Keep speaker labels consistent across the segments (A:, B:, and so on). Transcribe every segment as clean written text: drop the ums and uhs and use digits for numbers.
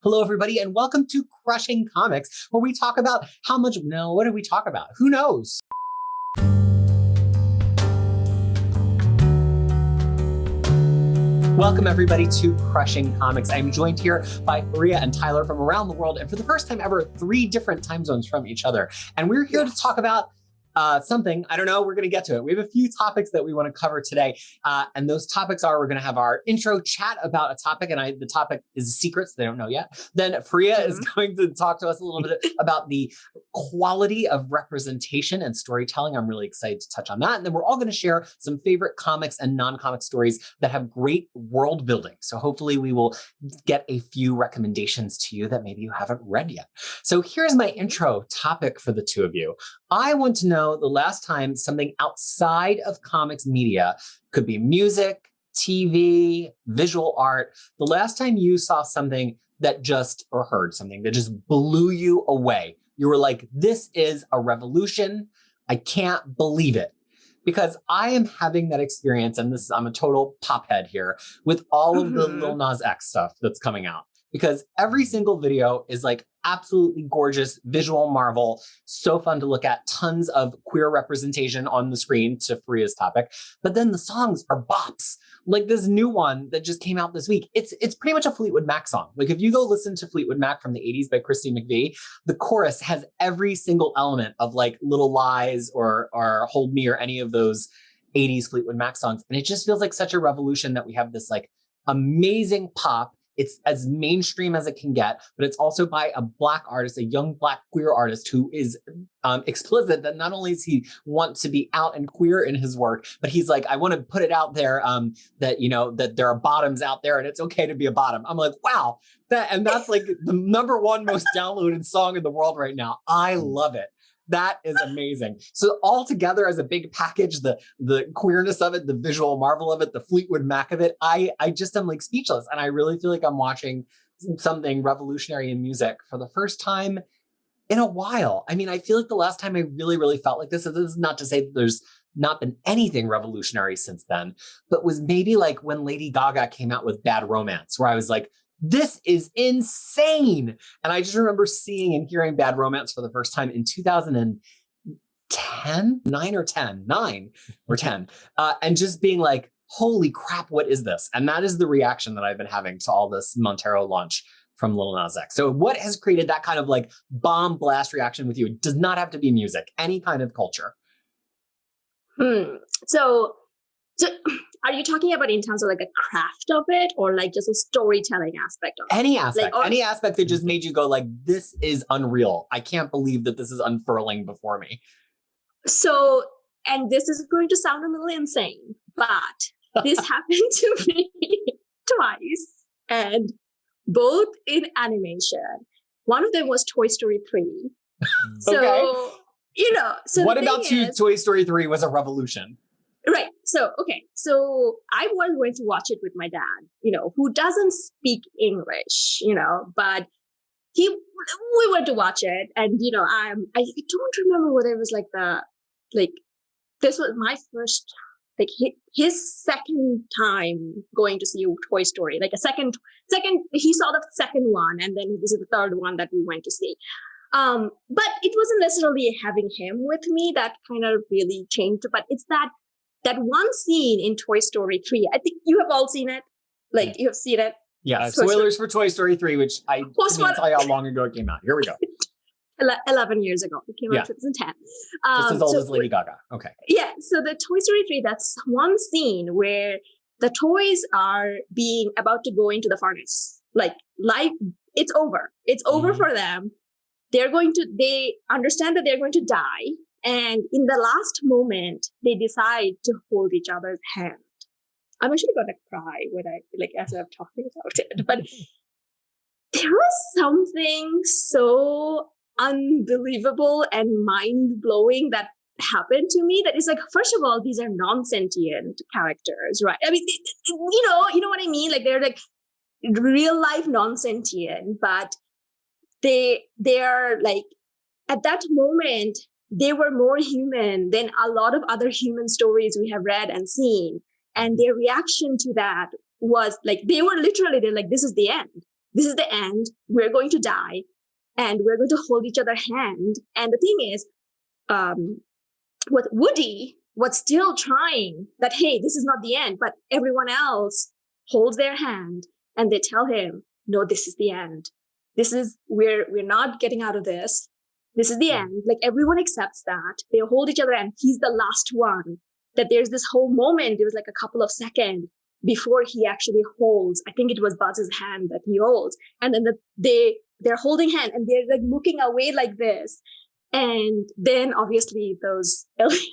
A: Hello, everybody, and welcome to Crushing Comics, where we talk about what do we talk about? Who knows? Welcome, everybody, to Crushing Comics. I'm joined here by Fariha and Tyler from around the world, and for the first time ever, 3 different time zones from each other. And we're here to talk about something, I don't know, we're going to get to it. We have a few topics that we want to cover today. And those topics are, we're going to have our intro chat about a topic, and the topic is a secret, so they don't know yet. Then Fariha is going to talk to us a little bit about the quality of representation and storytelling. I'm really excited to touch on that. And then we're all going to share some favorite comics and non-comic stories that have great world building. So hopefully we will get a few recommendations to you that maybe you haven't read yet. So here's my intro topic for the two of you. I want to know the last time something outside of comics media, could be music, TV, visual art, the last time you saw something that or heard something that just blew you away. You were like, this is a revolution. I can't believe it. Because I am having that experience, and I'm a total pop head here, with all of the Lil Nas X stuff that's coming out. Because every single video is like absolutely gorgeous, visual marvel, so fun to look at, tons of queer representation on the screen, to Fariha's topic. But then the songs are bops. Like this new one that just came out this week, it's pretty much a Fleetwood Mac song. Like if you go listen to Fleetwood Mac from the 80s by Christy McVie, the chorus has every single element of like Little Lies or Hold Me or any of those 80s Fleetwood Mac songs. And it just feels like such a revolution that we have this like amazing pop. It's as mainstream as it can get, but it's also by a Black artist, a young Black queer artist who is explicit that not only does he want to be out and queer in his work, but he's like, I want to put it out there that there are bottoms out there and it's okay to be a bottom. I'm like, wow, that's like the #1 most downloaded song in the world right now. I love it. That is amazing. So all together as a big package, the queerness of it, the visual marvel of it, the Fleetwood Mac of it, I just am like speechless. And I really feel like I'm watching something revolutionary in music for the first time in a while. I mean, I feel like the last time I really, really felt like this is not to say that there's not been anything revolutionary since then, but was maybe like when Lady Gaga came out with Bad Romance, where I was like, this is insane. And I just remember seeing and hearing Bad Romance for the first time in 2010, 9 or 10, and just being like, holy crap, what is this? And that is the reaction that I've been having to all this Montero launch from Lil Nas X. So what has created that kind of like bomb blast reaction with you? It does not have to be music, any kind of culture.
B: So are you talking about in terms of like a craft of it, or like just a storytelling aspect of it?
A: Any aspect, any aspect that just made you go like, this is unreal. I can't believe that this is unfurling before me.
B: So, and this is going to sound a little insane, but this happened to me twice, and both in animation. One of them was Toy Story 3. So,
A: okay.
B: So
A: what about Toy Story 3 was a revolution?
B: Right. So I was going to watch it with my dad, who doesn't speak English, but we went to watch it, and, I don't remember whether it was this was my first, his second time going to see a Toy Story, like a second, he saw the second one, and then this is the third one that we went to see. But it wasn't necessarily having him with me that kind of really changed, but it's that one scene in Toy Story 3, I think you have all seen it. You have seen it.
A: Yeah, spoilers for Toy Story 3, which I can't tell you how long ago it came out. Here we go.
B: 11 years ago. It came out in 2010.
A: Just as old as Lady Gaga. Okay.
B: Yeah, so the Toy Story 3, that's one scene where the toys are about to go into the furnace. Like, life, it's over. It's over for them. They understand that they're going to die. And in the last moment, they decide to hold each other's hand. I'm actually going to cry as I'm talking about it. But there was something so unbelievable and mind-blowing that happened to me that is like, first of all, these are non-sentient characters, right? I mean, you know what I mean? Like, they're like real life non-sentient, but they are like, at that moment, they were more human than a lot of other human stories we have read and seen. And their reaction to that was like, they're like, this is the end. this is the end. We're going to die, and we're going to hold each other's hand. And the thing is, with Woody was still trying that, hey, this is not the end, but everyone else holds their hand and they tell him, no, this is the end. This is, we're not getting out of this. This is the end. Like everyone accepts that. They hold each other and he's the last one. That there's this whole moment, there was like a couple of seconds before he actually holds, I think it was Buzz's hand that he holds. And then they're holding hand and they're like looking away like this. And then obviously those aliens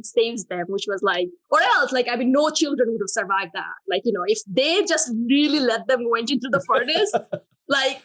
B: saves them, which was like, or else, like, I mean, no children would have survived that. Like, you know, if they just really let them went into the furnace, like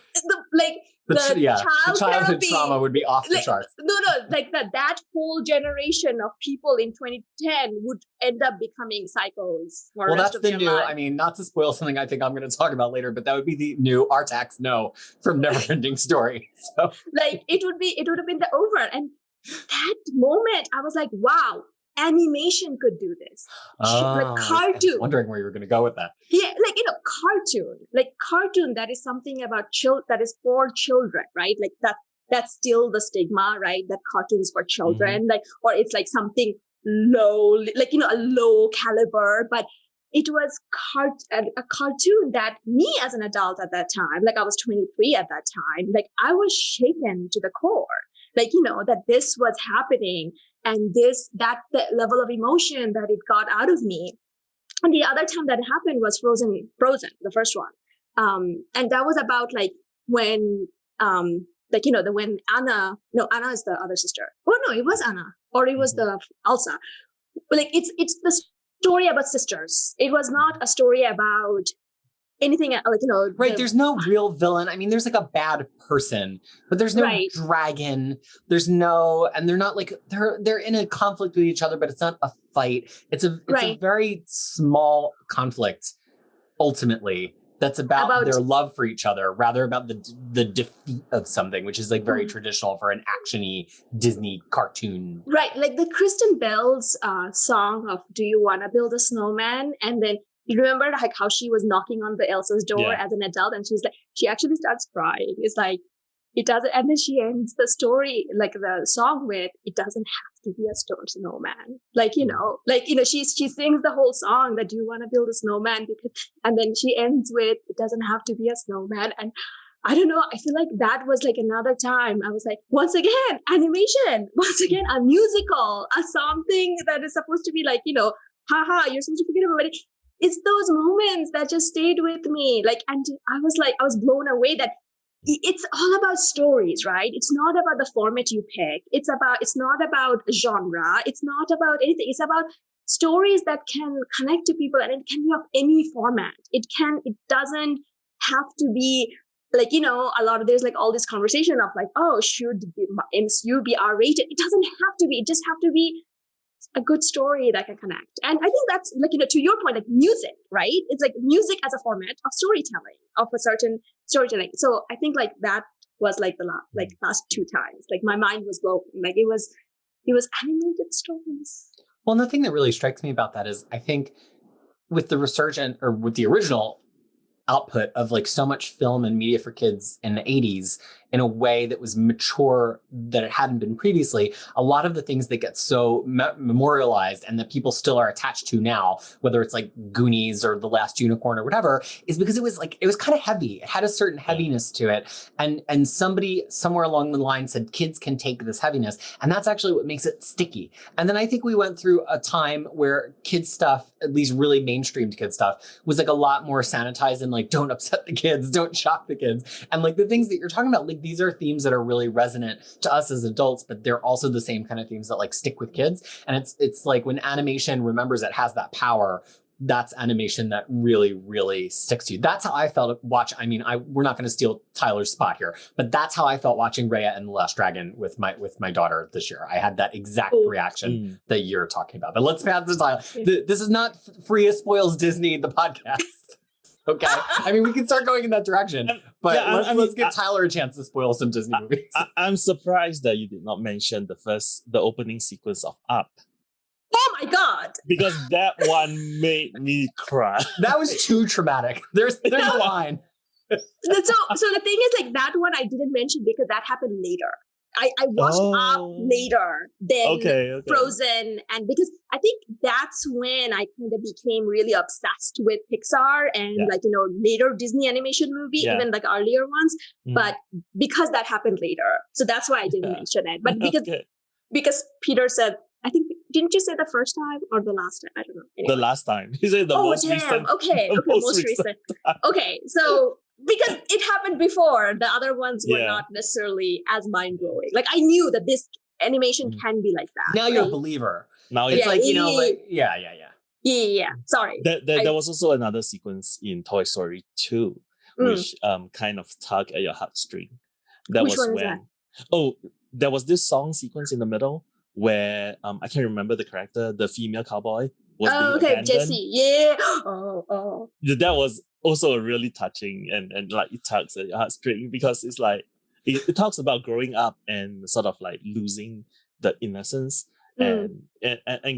B: the child
A: childhood
B: therapy,
A: trauma would be off the charts.
B: No, like that whole generation of people in 2010 would end up becoming psychos for the rest of their life.
A: I mean, not to spoil something I think I'm going to talk about later, but that would be the new Artax No from Neverending Story. So
B: like it would have been the over. And that moment, I was like, wow, animation could do this. Like cartoon.
A: I was wondering where you were going to go with that.
B: Yeah, like, you know, cartoon that is something about that is for children, right? Like that's still the stigma, right? That cartoon is for children, like, or it's like something low, like, you know, a low caliber, but it was a cartoon that me as an adult at that time, like I was 23 at that time, like I was shaken to the core, like, you know, that this was happening. And the level of emotion that it got out of me. And the other time that happened was Frozen, the first one. And that was about like when, like, you know, when Anna is the other sister. Oh no, it was Anna, or it was the Elsa. Like it's the story about sisters. It was not a story about anything like, you know.
A: Right. There's no real villain. I mean, there's like a bad person, but there's no dragon. There's no, and they're not like, they're in a conflict with each other, but it's not a fight. It's a very small conflict ultimately that's about their love for each other, rather about the defeat of something, which is like very traditional for an action-y Disney cartoon.
B: Right. Like the Kristen Bell's song of Do You Want to Build a Snowman? And then you remember like how she was knocking on the Elsa's door as an adult, and she's like, she actually starts crying. It's like, it doesn't, and then she ends the story, like the song with, it doesn't have to be a snowman. Like, you know, she sings the whole song that, do you want to build a snowman? And then she ends with, it doesn't have to be a snowman. And I don't know, I feel like that was like another time I was like, once again, animation, once again, a musical, something that is supposed to be like, you know, haha, you're supposed to forget about it. It's those moments that just stayed with me. Like, and I was blown away that it's all about stories, right? It's not about the format you pick. It's not about genre. It's not about anything. It's about stories that can connect to people, and it can be of any format. It doesn't have to be like, you know, there's like all this conversation of like, oh, should MCU be R-rated? It doesn't have to be. It just have to be a good story that can connect. And I think that's like, you know, to your point, like music, right? It's like music as a format of storytelling, of a certain storytelling. So I think like that was like the last two times, like my mind was blown. Like it was animated stories.
A: Well, and the thing that really strikes me about that is I think with the resurgent, or with the original output of like so much film and media for kids in the 80s in a way that was mature that it hadn't been previously, a lot of the things that get so memorialized and that people still are attached to now, whether it's like Goonies or The Last Unicorn or whatever, is because it was kind of heavy. It had a certain heaviness to it. And somebody somewhere along the line said, kids can take this heaviness. And that's actually what makes it sticky. And then I think we went through a time where kids stuff, at least really mainstream kid stuff, was like a lot more sanitized and like, don't upset the kids, don't shock the kids. And like the things that you're talking about, like these are themes that are really resonant to us as adults, but they're also the same kind of themes that like stick with kids. And it's like when animation remembers it has that power, that's animation that really, really sticks to you. That's how I felt we're not going to steal Tyler's spot here, but that's how I felt watching Raya and the Last Dragon with my daughter this year. I had that exact reaction that you're talking about. But let's pass this Tyler. This is not Fariha Spoils Disney, the podcast. Okay. I mean, we can start going in that direction, but let's give Tyler a chance to spoil some Disney movies.
C: I'm surprised that you did not mention the opening sequence of Up.
B: Oh my God.
C: Because that one made me cry.
A: That was too traumatic. There's a line.
B: So the thing is, like, that one I didn't mention because that happened later. I watched up later than
C: Okay.
B: Frozen, and because I think that's when I kind of became really obsessed with Pixar and later Disney animation movie, even like earlier ones. But because that happened later, so that's why I didn't mention it. But because Peter said, I think, didn't you say the first time or the last time? I don't know. Anyway.
C: The last time. He said the most recent.
B: Okay, most recent. Okay, so because it happened before, the other ones were not necessarily as mind-blowing. Like, I knew that this animation can be like that.
A: Now you're a believer.
C: Now
A: it's like,
B: Yeah. Sorry.
C: There was also another sequence in Toy Story 2, which kind of tug at your heartstring.
B: Which one was that?
C: There was this song sequence in the middle where I can't remember the character, the female cowboy was being abandoned.
B: Jessie. Yeah. Oh.
C: That was also a really touching and like it tugs at your heartstring because it's like it talks about growing up and sort of like losing the innocence and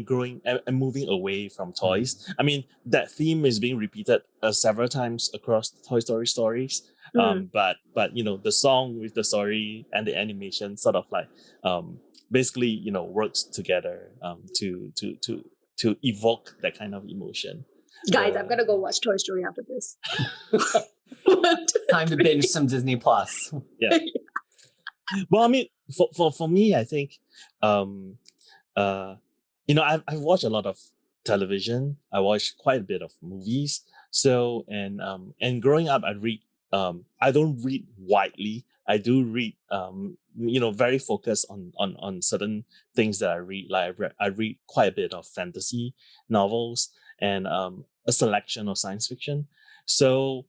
C: growing and moving away from toys. I mean, that theme is being repeated several times across Toy Story stories. But the song with the story and the animation sort of like basically works together to evoke that kind of emotion.
B: Guys, I'm gonna go watch Toy Story after this.
A: Time to binge some Disney Plus.
C: Yeah. Well, I mean, for me, I think I've watched a lot of television. I watched quite a bit of movies. So and growing up, I read. I don't read widely. I do read. Very focused on certain things that I read. Like I read quite a bit of fantasy novels and a selection of science fiction. So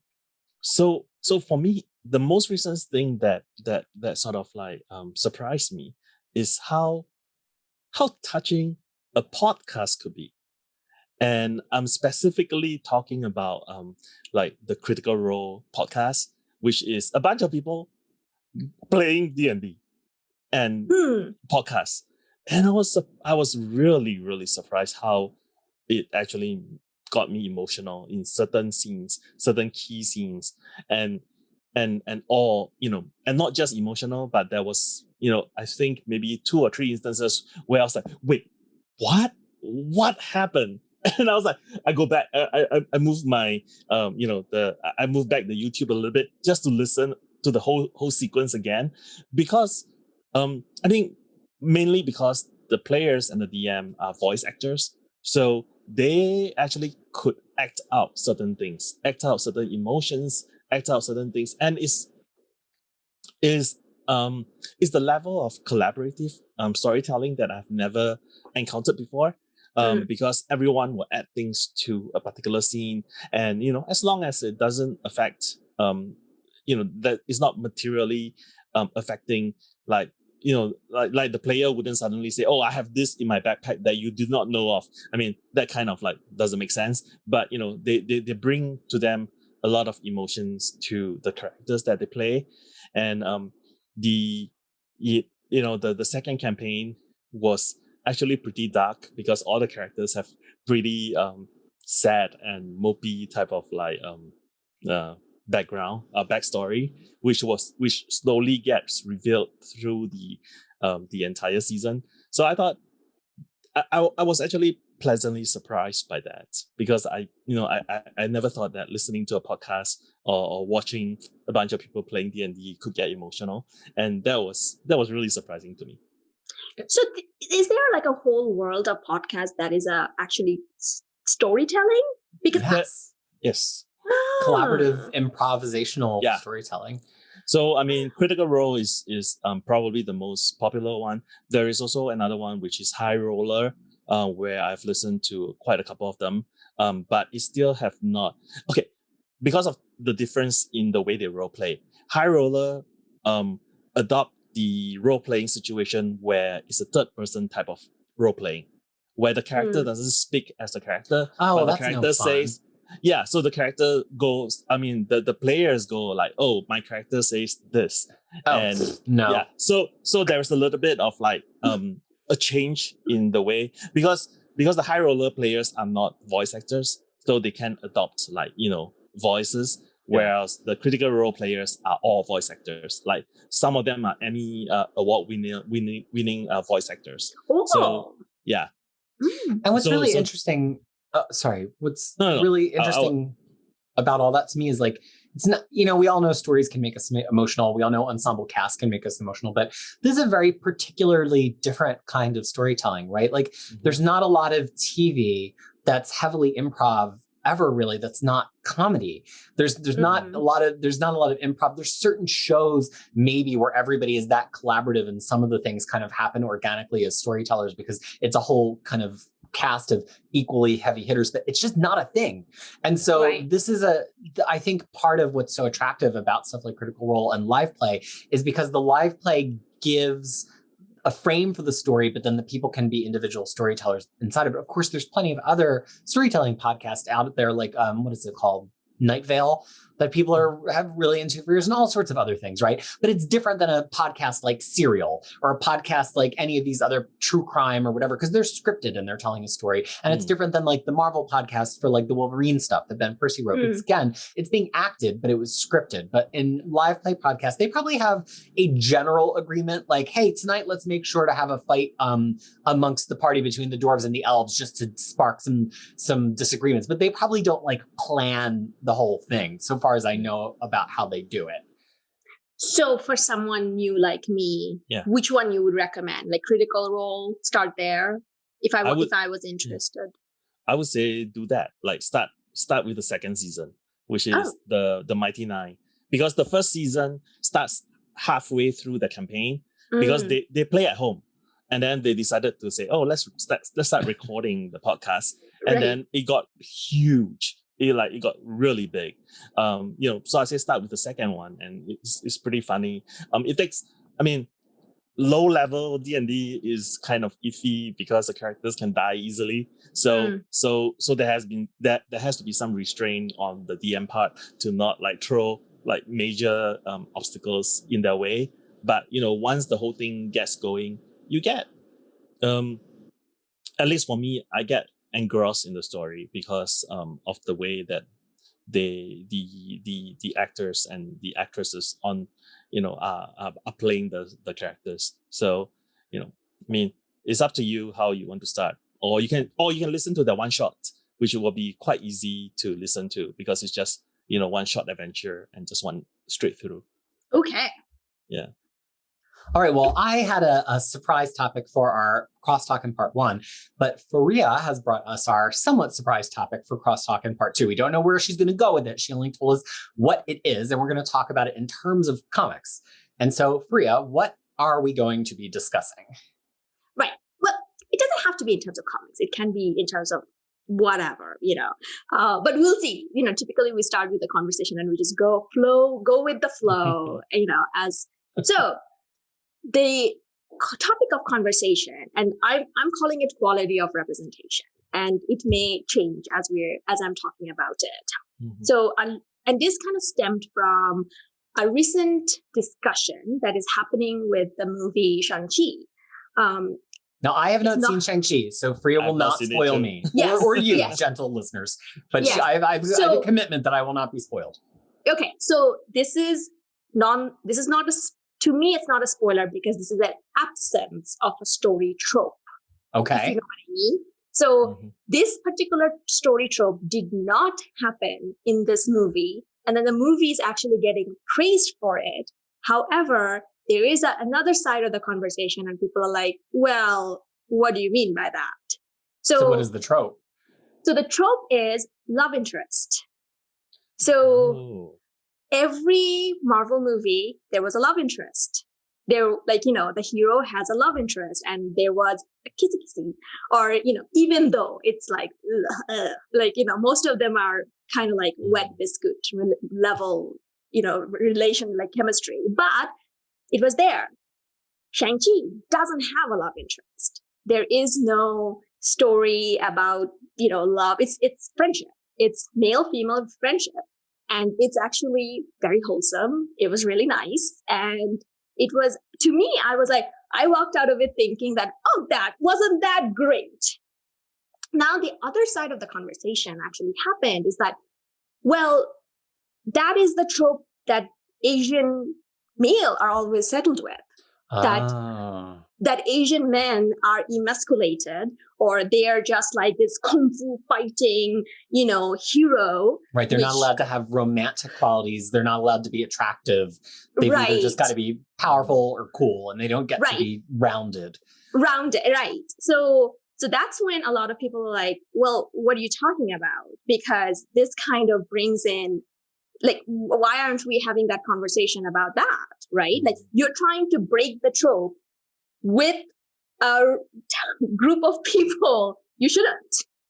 C: for me, the most recent thing that sort of like surprised me is how touching a podcast could be. And I'm specifically talking about like the Critical Role podcast, which is a bunch of people playing D&D and podcasts. And I was really, really surprised how it actually got me emotional in certain scenes, certain key scenes, and all, and not just emotional, but there was, I think maybe 2 or 3 instances where I was like, wait, what happened? And I was like, I go back, I moved my, I moved back the YouTube a little bit just to listen to the whole sequence again, because I think mainly because the players and the DM are voice actors, so they actually could act out certain things, act out certain emotions, act out certain things, and is the level of collaborative storytelling that I've never encountered before. Because everyone will add things to a particular scene, and as long as it doesn't affect that it's not materially affecting, like like the player wouldn't suddenly say, oh, I have this in my backpack that you do not know of. I mean, that kind of like doesn't make sense, but they bring to them a lot of emotions to the characters that they play. And the second campaign was actually pretty dark because all the characters have pretty sad and mopey type of like backstory, which slowly gets revealed through the entire season. So I thought I was actually pleasantly surprised by that, because I never thought that listening to a podcast or watching a bunch of people playing D&D could get emotional, and that was really surprising to me.
B: So is there like a whole world of podcasts that is actually storytelling? Because
C: yes.
A: Collaborative improvisational storytelling.
C: So I mean, Critical Role is probably the most popular one. There is also another one which is High Roller, where I've listened to quite a couple of them, but it still have not because of the difference in the way they role play. High Roller adopt the role-playing situation where it's a third-person type of role-playing, where the character doesn't speak as the character, but the character says, so the character goes, I mean, the players go like, oh, my character says this. So there's a little bit of like a change in the way, because the high roller players are not voice actors, so they can adopt like, voices. whereas the critical role players are all voice actors. Like some of them are Emmy award winning voice actors.
B: Oh.
C: So yeah.
A: And what's
C: So-
A: really
C: so-
A: interesting, sorry, what's
C: No.
A: really interesting about all that to me is like, it's not, we all know stories can make us emotional. We all know ensemble casts can make us emotional, but this is a very particularly different kind of storytelling, right? Like there's not a lot of TV that's heavily improv ever really that's not comedy. There's not a lot of improv. There's certain shows maybe where everybody is that collaborative and some of the things kind of happen organically as storytellers because it's a whole kind of cast of equally heavy hitters, but it's just not a thing. And so this is I think part of what's so attractive about stuff like Critical Role and live play is because the live play gives a frame for the story, but then the people can be individual storytellers inside of it. Of course, there's plenty of other storytelling podcasts out there, like what is it called? Night Vale, that people have really into for years and all sorts of other things, right? But it's different than a podcast like Serial or a podcast like any of these other true crime or whatever, because they're scripted and they're telling a story. And it's different than like the Marvel podcast for like the Wolverine stuff that Ben Percy wrote. It's being acted, but it was scripted. But in live play podcasts, they probably have a general agreement like, hey, tonight, let's make sure to have a fight amongst the party between the dwarves and the elves just to spark some disagreements. But they probably don't like plan the whole thing. So far as I know about how they do it.
B: So for someone new like me, which one you would recommend? Like Critical Role, start there. If I was interested,
C: I would say do that. Like start with the second season, which is the Mighty Nine, because the first season starts halfway through the campaign because they play at home, and then they decided to say, oh, let's start recording the podcast, and then it got huge. It got really big, so I say start with the second one, and it's pretty funny. It takes, low level D&D is kind of iffy because the characters can die easily. So there has to be some restraint on the DM part to not like throw like major obstacles in their way. But once the whole thing gets going, you get, at least for me, I get engrossed in the story because of the way that the actors and the actresses on are playing the characters. So it's up to you how you want to start, or you can listen to the one shot, which will be quite easy to listen to because it's just one shot adventure and just one straight through.
B: Okay.
C: Yeah.
A: All right, well, I had a surprise topic for our Crosstalk in Part 1, but Fariha has brought us our somewhat surprise topic for Crosstalk in Part 2. We don't know where she's going to go with it. She only told us what it is, and we're going to talk about it in terms of comics. And so, Fariha, what are we going to be discussing?
B: Right. Well, it doesn't have to be in terms of comics. It can be in terms of whatever, but we'll see. Typically we start with the conversation and we just go with the flow, so the topic of conversation, and I'm calling it quality of representation, and it may change as I'm talking about it. So, and this kind of stemmed from a recent discussion that is happening with the movie Shang-Chi.
A: Now, I have not seen Shang-Chi, so Fariha will not spoil me, or you, gentle listeners. But I have a commitment that I will not be spoiled.
B: Okay, so this is not to me, it's not a spoiler because this is an absence of a story trope.
A: Okay.
B: If you know what I mean? So this particular story trope did not happen in this movie. And then the movie is actually getting praised for it. However, there is another side of the conversation and people are like, well, what do you mean by that? So
A: what is the trope?
B: So the trope is love interest. So every Marvel movie, there was a love interest. There, the hero has a love interest, and there was a kissy, or even though it's most of them are kind of like wet biscuit level, relation, like chemistry, but it was there. Shang-Chi doesn't have a love interest. There is no story about love. It's friendship. It's male-female friendship. And it's actually very wholesome. It was really nice. And it was, to me, I was like, I walked out of it thinking that, that wasn't that great. Now, the other side of the conversation actually happened is that, well, that is the trope that Asian male are always settled with. That Asian men are emasculated, or they are just like this kung fu fighting, hero.
A: Right. They're not allowed to have romantic qualities. They're not allowed to be attractive. They've either just got to be powerful or cool, and they don't get to be rounded.
B: Right. So that's when a lot of people are like, well, what are you talking about? Because this kind of brings in, like, why aren't we having that conversation about that, right? Like, you're trying to break the trope with a group of people. You shouldn't,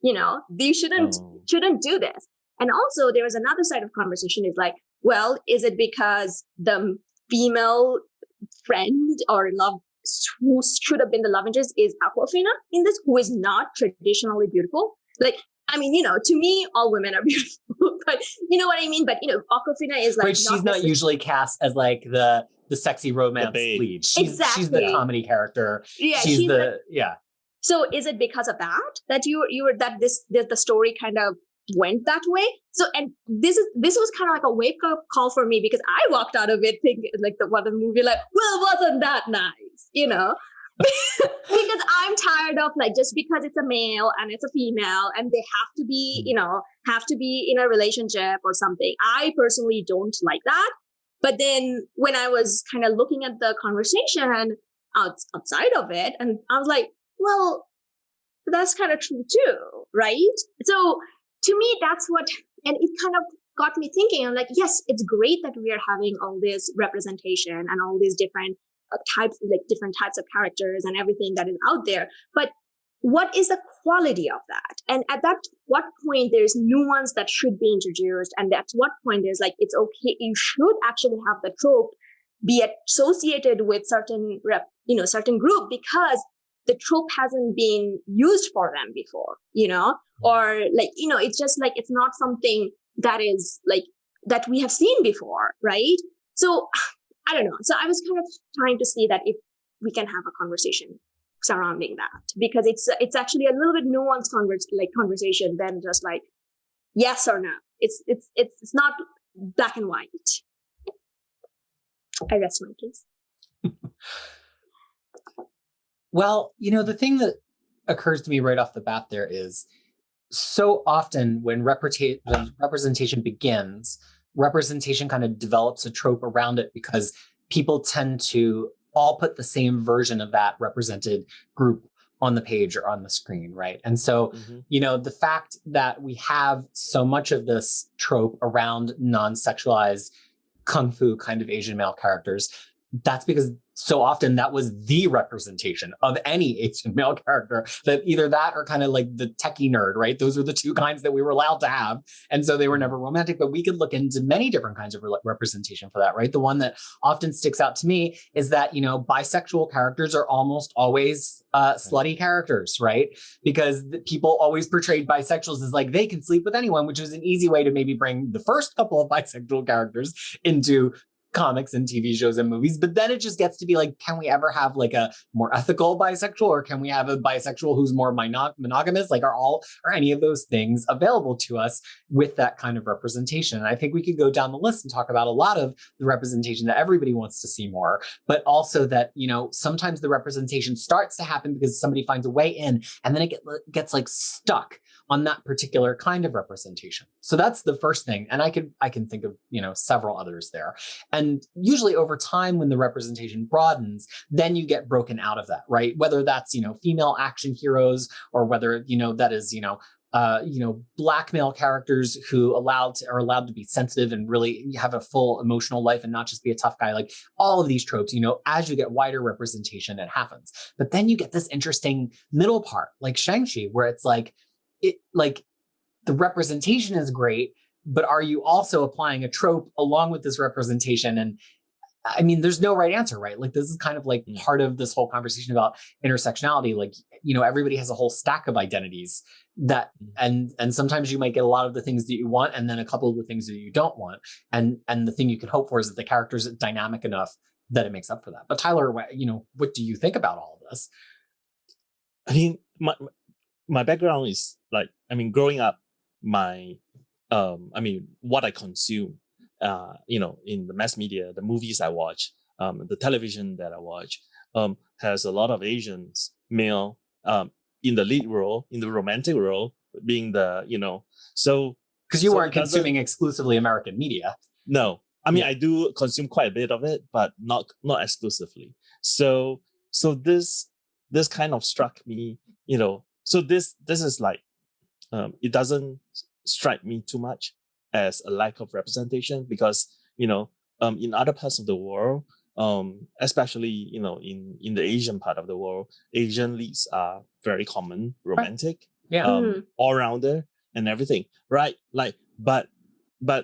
B: you shouldn't do this. And also there was another side of conversation is like, well, is it because the female friend or love who should have been the love interest is Aquafina in this, who is not traditionally beautiful? Like, I mean, to me, all women are beautiful, but you know what I mean? But, Aquafina is like...
A: Right, she's not usually cast as like the sexy romance lead. She's the comedy character.
B: Yeah,
A: she's
B: So is it because of that you were that the story kind of went that way? So, and this was kind of like a wake up call for me, because I walked out of it thinking like the movie, like, well, wasn't that nice, because I'm tired of like, just because it's a male and it's a female and they have to be in a relationship or something. I personally don't like that. But then when I was kind of looking at the conversation and outside of it, and I was like, well, that's kind of true too, right? So to me, that's what, and it kind of got me thinking. I'm like, yes, it's great that we are having all this representation and all these different different types of characters and everything that is out there. But what is the quality of that? And at what point there's nuance that should be introduced, and at what point there's like, it's okay, you should actually have the trope be associated with certain group, because the trope hasn't been used for them before, or like, it's just like, it's not something that is like, that we have seen before, right? So I don't know. So I was kind of trying to see that if we can have a conversation surrounding that, because it's actually a little bit nuanced conversation than just like yes or no. It's not black and white. I rest my case.
A: Well, the thing that occurs to me right off the bat there is, so often when representation begins, representation kind of develops a trope around it, because people tend to all put the same version of that represented group on the page or on the screen, right? And so, the fact that we have so much of this trope around non-sexualized kung fu kind of Asian male characters, that's because so often that was the representation of any Asian male character, that either that or kind of like the techie nerd, right? Those were the two kinds that we were allowed to have. And so they were never romantic, but we could look into many different kinds of representation for that, right? The one that often sticks out to me is that, bisexual characters are almost always slutty characters, right? Because people always portrayed bisexuals as like, they can sleep with anyone, which was an easy way to maybe bring the first couple of bisexual characters into comics and TV shows and movies. But then it just gets to be like, can we ever have like a more ethical bisexual, or can we have a bisexual who's more monogamous? Like, are any of those things available to us with that kind of representation? And I think we could go down the list and talk about a lot of the representation that everybody wants to see more, but also that, sometimes the representation starts to happen because somebody finds a way in, and then it gets like stuck on that particular kind of representation. So that's the first thing. And I can think of, several others there. And usually over time, when the representation broadens, then you get broken out of that, right? Whether that's, female action heroes, or whether, that is, black male characters who are allowed to be sensitive and really have a full emotional life and not just be a tough guy. Like all of these tropes, as you get wider representation, it happens. But then you get this interesting middle part, like Shang-Chi, where it's like, the representation is great, but are you also applying a trope along with this representation? And I mean, there's no right answer, right? Like, this is kind of like part of this whole conversation about intersectionality. Like, everybody has a whole stack of identities that, and sometimes you might get a lot of the things that you want, and then a couple of the things that you don't want. And the thing you can hope for is that the character's dynamic enough that it makes up for that. But Tyler, what do you think about all of this?
C: I mean, my background is like, growing up, what I consume in the mass media, the movies I watch, the television that I watch, has a lot of Asians male in the lead role, in the romantic role, being the so
A: Because you
C: so
A: weren't
C: it doesn't-
A: consuming exclusively American media.
C: No, I mean
A: Yeah.
C: I do consume quite a bit of it, but not exclusively. So this kind of struck me, So this is like it doesn't strike me too much as a lack of representation because in other parts of the world, especially in the Asian part of the world, Asian leads are very common, romantic,
A: Yeah.
C: all rounder and everything, right? Like, but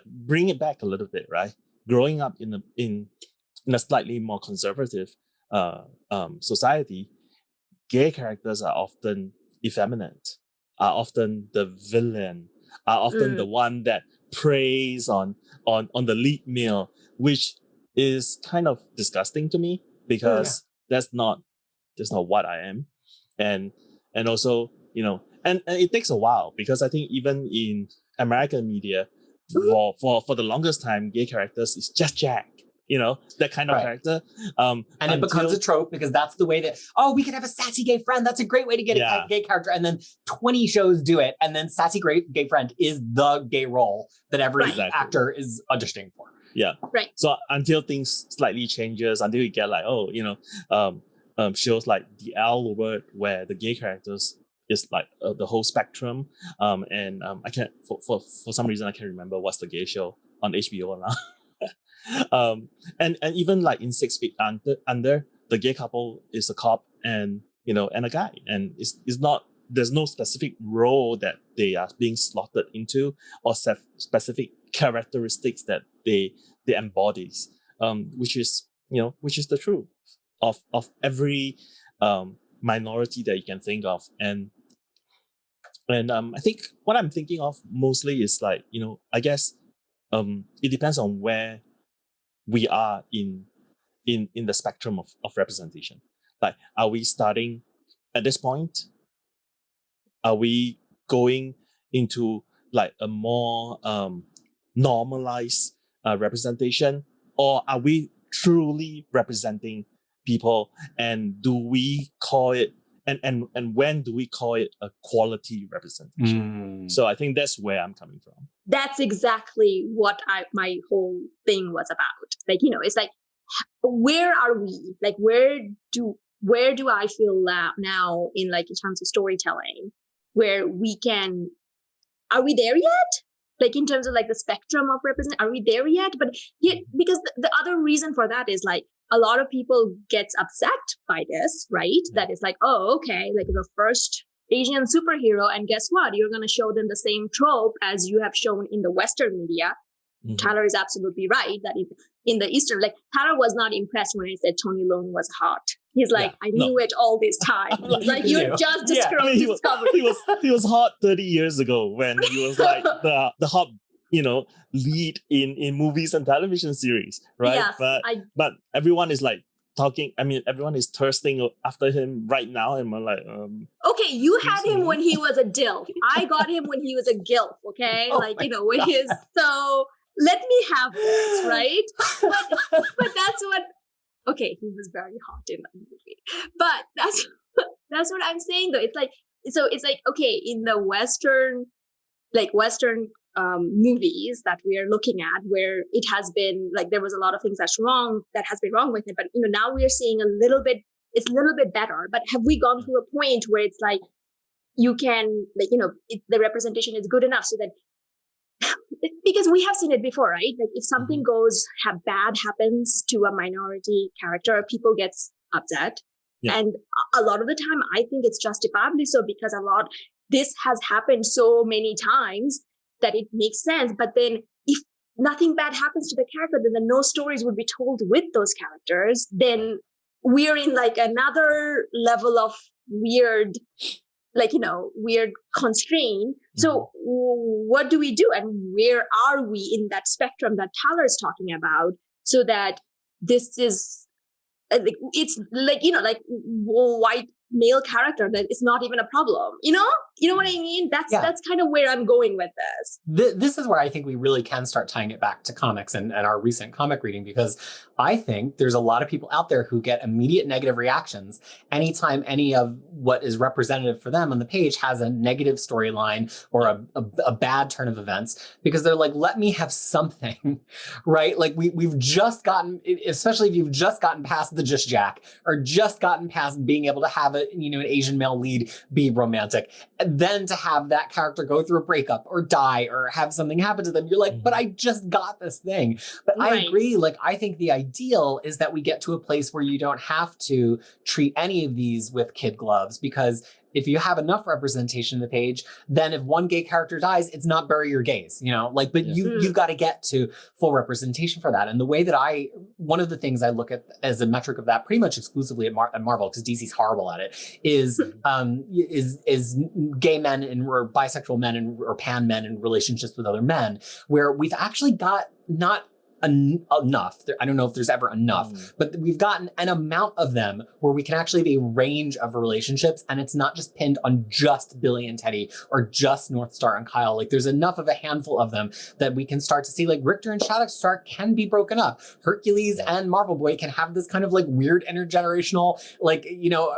C: bring it back a little bit, right? Growing up in a slightly more conservative society, gay characters are often effeminate, are often the villain, are often the one that preys on the lead male, which is kind of disgusting to me because that's not what I am. And also, and it takes a while because I think even in American media, for the longest time, gay characters is just Jack, that kind of
A: Right.
C: character.
A: And it becomes a trope because that's the way that, we can have a sassy gay friend. That's a great way to get a gay character. And then 20 shows do it. And then sassy gay friend is the gay role that every actor is auditioning for.
C: Yeah.
B: Right.
C: So until things slightly changes, until you get like, shows like The L Word, where the gay characters is like the whole spectrum. I can't, for some reason, I can't remember what's the gay show on HBO now. And even like in 6 Feet Under, the gay couple is a cop and a guy, and it's not, there's no specific role that they are being slotted into or specific characteristics that they embodies, which is the truth of every minority that you can think of. And I think what I'm thinking of mostly is like, I guess it depends on where we are in the spectrum of representation. Like, are we starting at this point? Are we going into like a more normalized representation, or are we truly representing people? And do we call it, and when do we call it a quality representation? So I think that's where I'm coming from.
B: That's exactly what my whole thing was about. Like, it's like, where are we? Like, where do I feel now in like in terms of storytelling, where we can, are we there yet? Like in terms of like the spectrum of represent, are we there yet? But because the other reason for that is like a lot of people gets upset by this, right? That is like, oh, okay, like the first Asian superhero, and guess what? You're going to show them the same trope as you have shown in the Western media. Tyler is absolutely right that in the Eastern, like Tyler was not impressed when I said Tony Leung was hot. He's like, I knew it all this time. Like you just discovered.
C: He was hot 30 years ago when he was like the hot, lead in movies and television series, right?
B: Yes,
C: but everyone is like talking. I mean, everyone is thirsting after him right now, and we're like,
B: okay, you had him when he was a DILF. I got him when he was a GILF. Okay, when he is so. Let me have this, right? But that's what. Okay, he was very hot in that movie, but that's what I'm saying though. It's like okay, in the Western movies that we are looking at, where it has been like there was a lot of things that has been wrong with it, but now we are seeing it's a little bit better. But have we gone through a point where it's like you can the representation is good enough so that because we have seen it before, right? Like if something bad happens to a minority character, people get upset. Yeah. And a lot of the time, I think it's justifiably so because this has happened so many times that it makes sense. But then if nothing bad happens to the character, then no stories would be told with those characters. Then we're in like another level of weird constraint. So what do we do? And where are we in that spectrum that Tyler's talking about? So that this is, it's like, like white male character, then it's not even a problem. You know what I mean? That's kind of where I'm going with this.
A: This is where I think we really can start tying it back to comics and our recent comic reading, because I think there's a lot of people out there who get immediate negative reactions anytime any of what is representative for them on the page has a negative storyline or a bad turn of events, because they're like, let me have something, right? Like we've just gotten, especially if you've just gotten past the just Jack or just gotten past being able to have an Asian male lead be romantic, and then to have that character go through a breakup or die or have something happen to them, you're like, but I just got this thing. But I agree. Like, I think the ideal is that we get to a place where you don't have to treat any of these with kid gloves, because if you have enough representation in the page, then if one gay character dies, it's not bury your gays, but you've got to get to full representation for that. And the way that one of the things I look at as a metric of that pretty much exclusively at Marvel, because DC's horrible at it, is gay men or bisexual men or pan men in relationships with other men, where we've actually got not enough. I don't know if there's ever enough, but we've gotten an amount of them where we can actually have a range of relationships, and it's not just pinned on just Billy and Teddy or just North Star and Kyle. Like, there's enough of a handful of them that we can start to see, like, Richter and Shatterstar can be broken up. Hercules and Marvel Boy can have this kind of like weird intergenerational, like,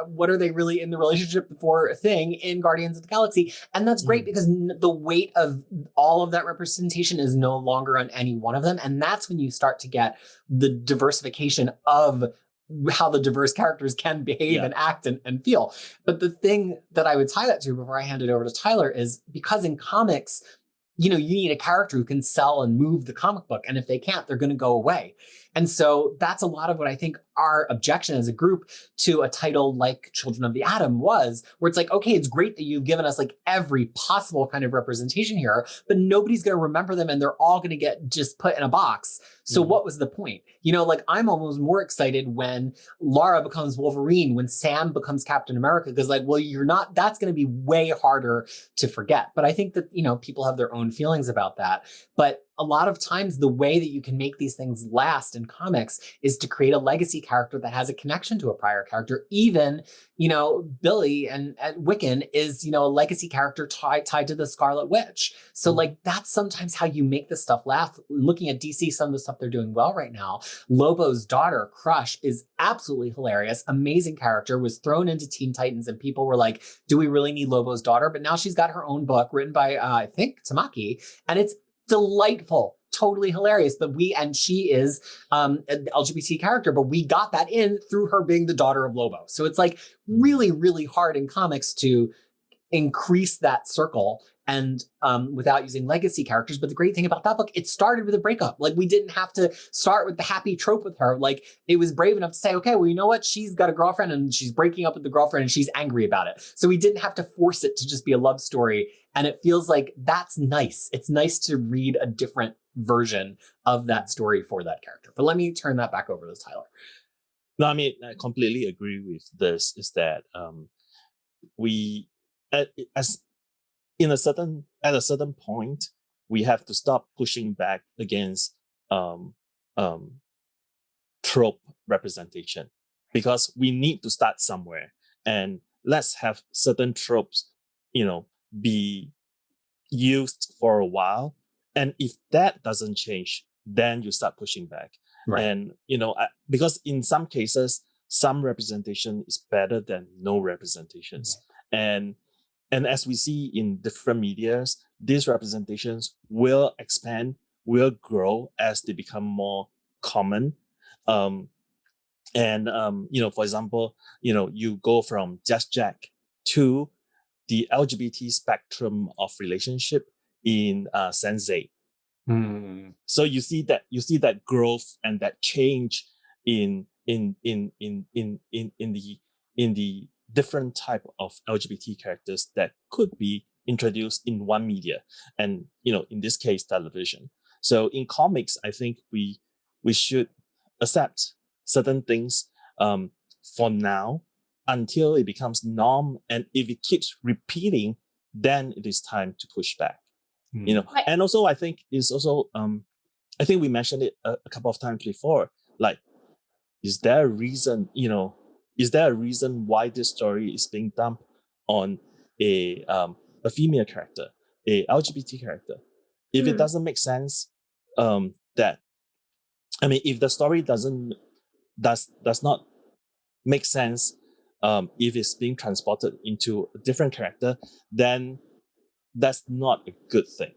A: what are they really in the relationship for thing in Guardians of the Galaxy. And that's great because the weight of all of that representation is no longer on any one of them. And that's when you start to get the diversification of how the diverse characters can behave and act and feel. But the thing that I would tie that to before I hand it over to Tyler is, because in comics, you need a character who can sell and move the comic book. And if they can't, they're going to go away. And so that's a lot of what I think our objection as a group to a title like Children of the Atom was, where it's like, okay, it's great that you've given us like every possible kind of representation here, but nobody's going to remember them and they're all going to get just put in a box. So what was the point? I'm almost more excited when Lara becomes Wolverine, when Sam becomes Captain America, because that's going to be way harder to forget. But I think that, people have their own feelings about that. But a lot of times the way that you can make these things last in comics is to create a legacy character that has a connection to a prior character. Even, Billy and Wiccan is, a legacy character tied to the Scarlet Witch. So that's sometimes how you make this stuff last. Looking at DC, some of the stuff they're doing well right now, Lobo's daughter, Crush, is absolutely hilarious. Amazing character, was thrown into Teen Titans and people were like, do we really need Lobo's daughter? But now she's got her own book written by, I think, Tamaki, and it's delightful, totally hilarious. And she is an LGBT character, but we got that in through her being the daughter of Lobo. So it's like really, really hard in comics to increase that circle and without using legacy characters. But the great thing about that book, it started with a breakup. Like, we didn't have to start with the happy trope with her. Like, it was brave enough to say, okay, well, you know what? She's got a girlfriend and she's breaking up with the girlfriend and she's angry about it. So we didn't have to force it to just be a love story. And it feels like that's nice. It's nice to read a different version of that story for that character. But let me turn that back over to Tyler.
C: No, I mean, I completely agree with this, is that we, at a certain point, we have to stop pushing back against trope representation, because we need to start somewhere, and let's have certain tropes, be used for a while. And if that doesn't change, then you start pushing back. Right. And, because in some cases, some representation is better than no representations. And as we see in different medias, these representations will expand, will grow as they become more common. For example, you go from Just Jack to the LGBT spectrum of relationship in Sensei. So you see that growth and that change in the different type of LGBT characters that could be introduced in one media, and in this case, television. So in comics, I think we should accept certain things for now until it becomes norm, and if it keeps repeating, then it is time to push back. Right. And also I think I think we mentioned it a couple of times before, like, is there a reason, is there a reason why this story is being dumped on a female character, a LGBT character? If it doesn't make sense, if the story does not make sense, if it's being transported into a different character, then that's not a good thing.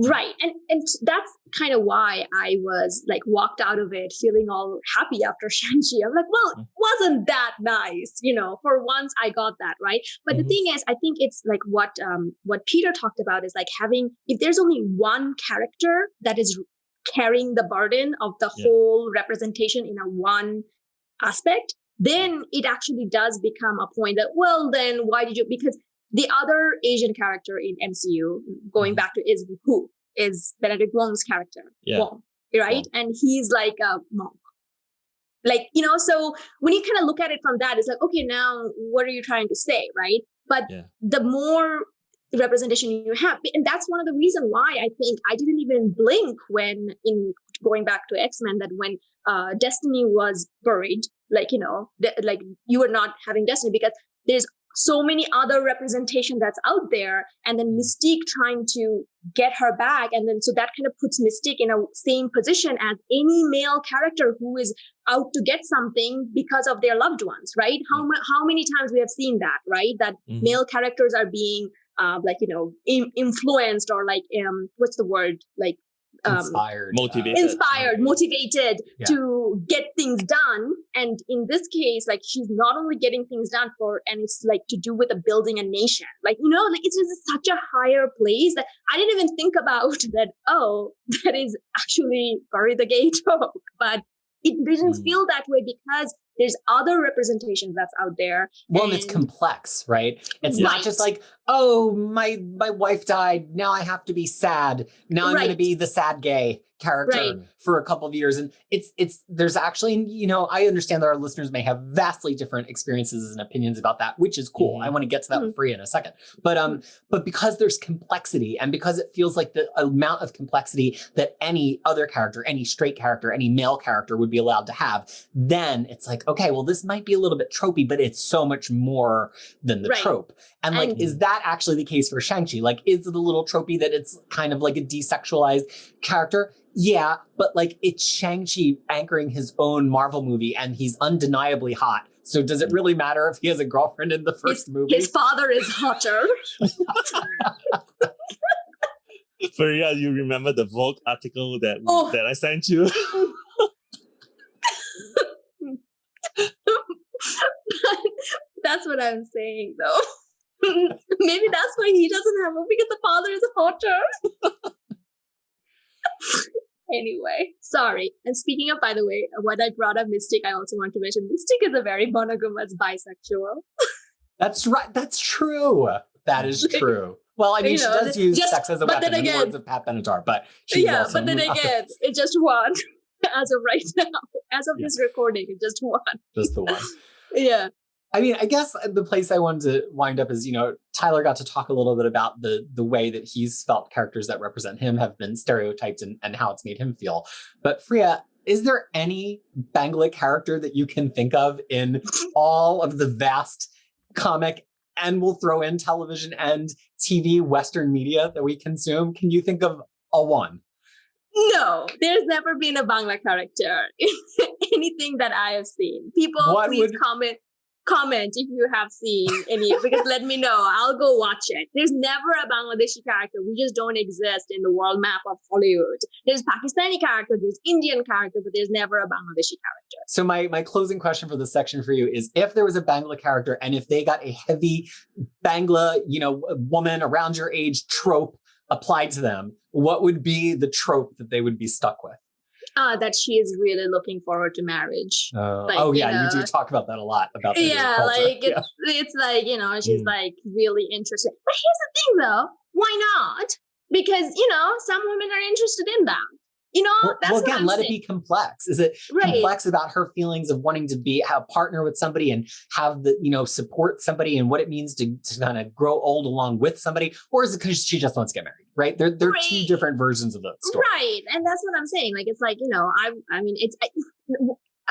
B: Right. And that's kind of why I was like walked out of it feeling all happy after Shang-Chi. I'm like, well, wasn't that nice? You know, for once I got that, right? But the thing is, I think it's like what Peter talked about is like having, if there's only one character that is carrying the burden of the whole representation in a one aspect, then it actually does become a point that, well, then why did you, because the other Asian character in MCU, going back to is Benedict Wong's character, Wong, right? Wong. And he's like a monk. Like, you know, so when you kind of look at it from that, it's like, okay, now what are you trying to say, right? But the more representation you have, and that's one of the reasons why I think I didn't even blink when, in going back to X-Men, that when Destiny was buried, like, you know, like you were not having Destiny because there's so many other representation that's out there, and then Mystique trying to get her back, and then so that kind of puts Mystique in a same position as any male character who is out to get something because of their loved ones, right? How many times we have seen that, right? That male characters are being like, you know, influenced or like what's the word, like motivated to get things done. And in this case, like she's not only getting things done and it's like to do with building a nation, like, you know, like it's just such a higher place that I didn't even think about that. Oh, that is actually bury the gay trope, but it didn't feel that way because there's other representations that's out there.
A: Well, and it's complex, right? It's not just like, oh, my wife died. Now I have to be sad. Now I'm going to be the sad gay character for a couple of years. And there's actually, you know, I understand that our listeners may have vastly different experiences and opinions about that, which is cool. I want to get to that with Fariha in a second. But because there's complexity, and because it feels like the amount of complexity that any other character, any straight character, any male character would be allowed to have, then it's like, okay, well, this might be a little bit tropey, but it's so much more than the trope. And like, is that actually the case for Shang-Chi? Like, is it a little tropey that it's kind of like a desexualized character? Yeah, but like it's Shang-Chi anchoring his own Marvel movie and he's undeniably hot. So does it really matter if he has a girlfriend in the first movie?
B: His father is hotter.
C: Fariha, you remember the Vogue article that I sent you?
B: That's what I'm saying, though. Maybe that's why he doesn't have one, because the father is hotter. Anyway, sorry. And speaking of, by the way, what I brought up Mystique, I also want to mention Mystique is a very monogamous bisexual.
A: That's right. That's true. That is true. Well, I mean, she does use sex as a weapon in the words of Pat Benatar, but she's also
B: but then again, it's just one as of right now. As of this recording, it's just one.
A: Just the one.
B: Yeah.
A: I mean, I guess the place I wanted to wind up is, you know, Tyler got to talk a little bit about the way that he's felt characters that represent him have been stereotyped and how it's made him feel. But Fariha, is there any Bangla character that you can think of in all of the vast comic, and we'll throw in television and TV Western media that we consume? Can you think of a one?
B: No, there's never been a Bangla character in anything that I have seen. People, please comment if you have seen any, because let me know. I'll go watch it. There's never a Bangladeshi character. We just don't exist in the world map of Hollywood. There's Pakistani character, there's Indian character, but there's never a Bangladeshi character.
A: So my closing question for this section for you is, if there was a Bangla character and if they got a heavy Bangla, you know, woman around your age trope applied to them, what would be the trope that they would be stuck with?
B: That she is really looking forward to marriage.
A: You do talk about that a lot. About
B: it's like, you know, she's like really interested. But here's the thing, though, why not? Because, you know, some women are interested in that. You know, that's again,
A: let it be complex. Is it complex about her feelings of wanting to have a partner with somebody and have the, you know, support somebody and what it means to kind of grow old along with somebody? Or is it because she just wants to get married, right? They're two different versions of the story.
B: Right. And that's what I'm saying. Like, it's like, you know, I mean,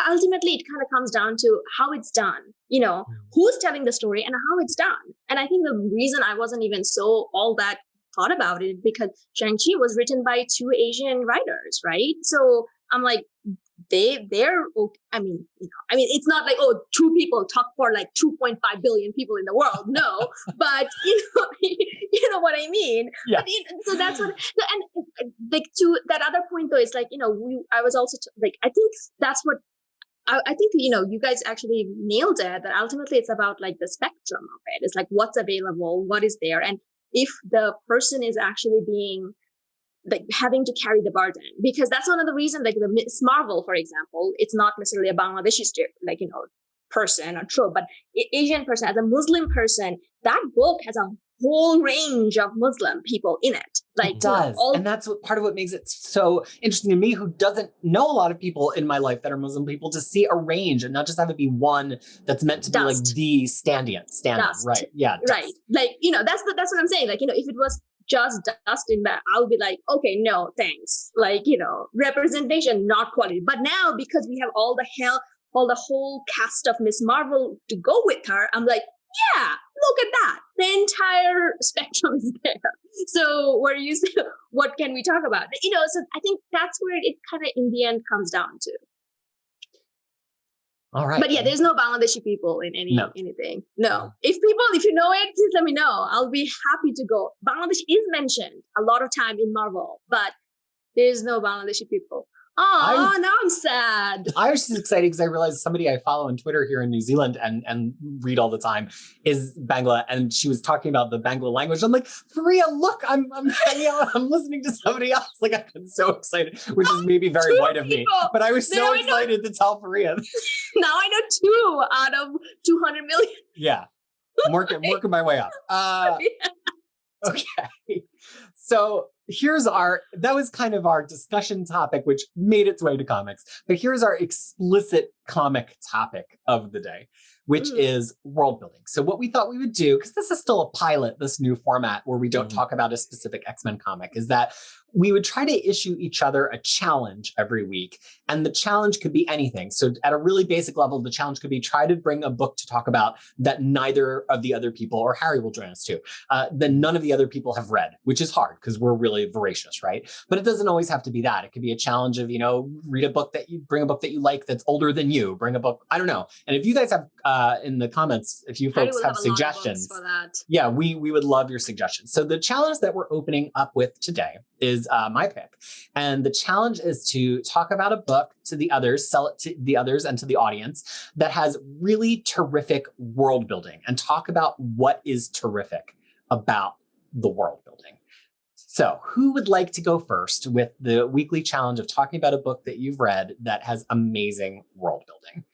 B: ultimately it kind of comes down to how it's done, who's telling the story and how it's done. And I think the reason I wasn't even so all that thought about it because Shang-Chi was written by two Asian writers, right? So I'm like, they're okay. I mean, it's not like, two people talk for like 2.5 billion people in the world. No, but you know what I mean?
A: Yeah.
B: But, so that's what, and like to that other point though, it's like, I was also like, I think that's what, I think, you guys actually nailed it, that ultimately it's about like the spectrum of it. It's like what's available, what is there. And if the person is actually being like having to carry the burden, because that's one of the reasons, like the Miss Marvel, for example, it's not necessarily a Bangladeshi person or trope, but Asian person, as a Muslim person, that book has a whole range of Muslim people in it. Like
A: it does. And that's part of what makes it so interesting to me, who doesn't know a lot of people in my life that are Muslim people, to see a range and not just have it be one that's meant to be like the stand-in. Right. Yeah.
B: Right. Dust. Like, that's what I'm saying. Like, if it was just dust in that, I'll be like, okay, no, thanks. Like, representation, not quality. But now, because we have all the whole cast of Miss Marvel to go with her, I'm like, yeah, look at that. The entire spectrum is there. So what can we talk about? So I think that's where it kind of in the end comes down to.
A: All right.
B: But yeah, there's no Bangladeshi people in anything. No. If you know it, please let me know. I'll be happy to go. Bangladesh is mentioned a lot of time in Marvel, but there's no Bangladeshi people. Oh, now I'm sad.
A: I was just excited because I realized somebody I follow on Twitter here in New Zealand and read all the time is Bangla, and she was talking about the Bangla language. I'm like, Fariha, look, I'm hanging out, I'm listening to somebody else. Like, I got so excited, which is maybe very white of me, but I was so excited to tell Fariha.
B: Now I know 2 out of 200 million.
A: Yeah, I'm working my way up. Okay. So that was kind of our discussion topic, which made its way to comics. But here's our explicit comic topic of the day, which is world building. So what we thought we would do, because this is still a pilot, this new format where we don't talk about a specific X-Men comic, is that we would try to issue each other a challenge every week. And the challenge could be anything. So at a really basic level, the challenge could be try to bring a book to talk about that neither of the other people, or Harry will join us too, that none of the other people have read, which is hard because we're really voracious, right? But it doesn't always have to be that. It could be a challenge of, bring a book that you like that's older than you, bring a book, I don't know. And if you guys have in the comments, if you folks have suggestions
B: for that.
A: Yeah, we would love your suggestions. So the challenge that we're opening up with today is my pick. And the challenge is to talk about a book to the others, sell it to the others and to the audience that has really terrific world building, and talk about what is terrific about the world building. So who would like to go first with the weekly challenge of talking about a book that you've read that has amazing world building?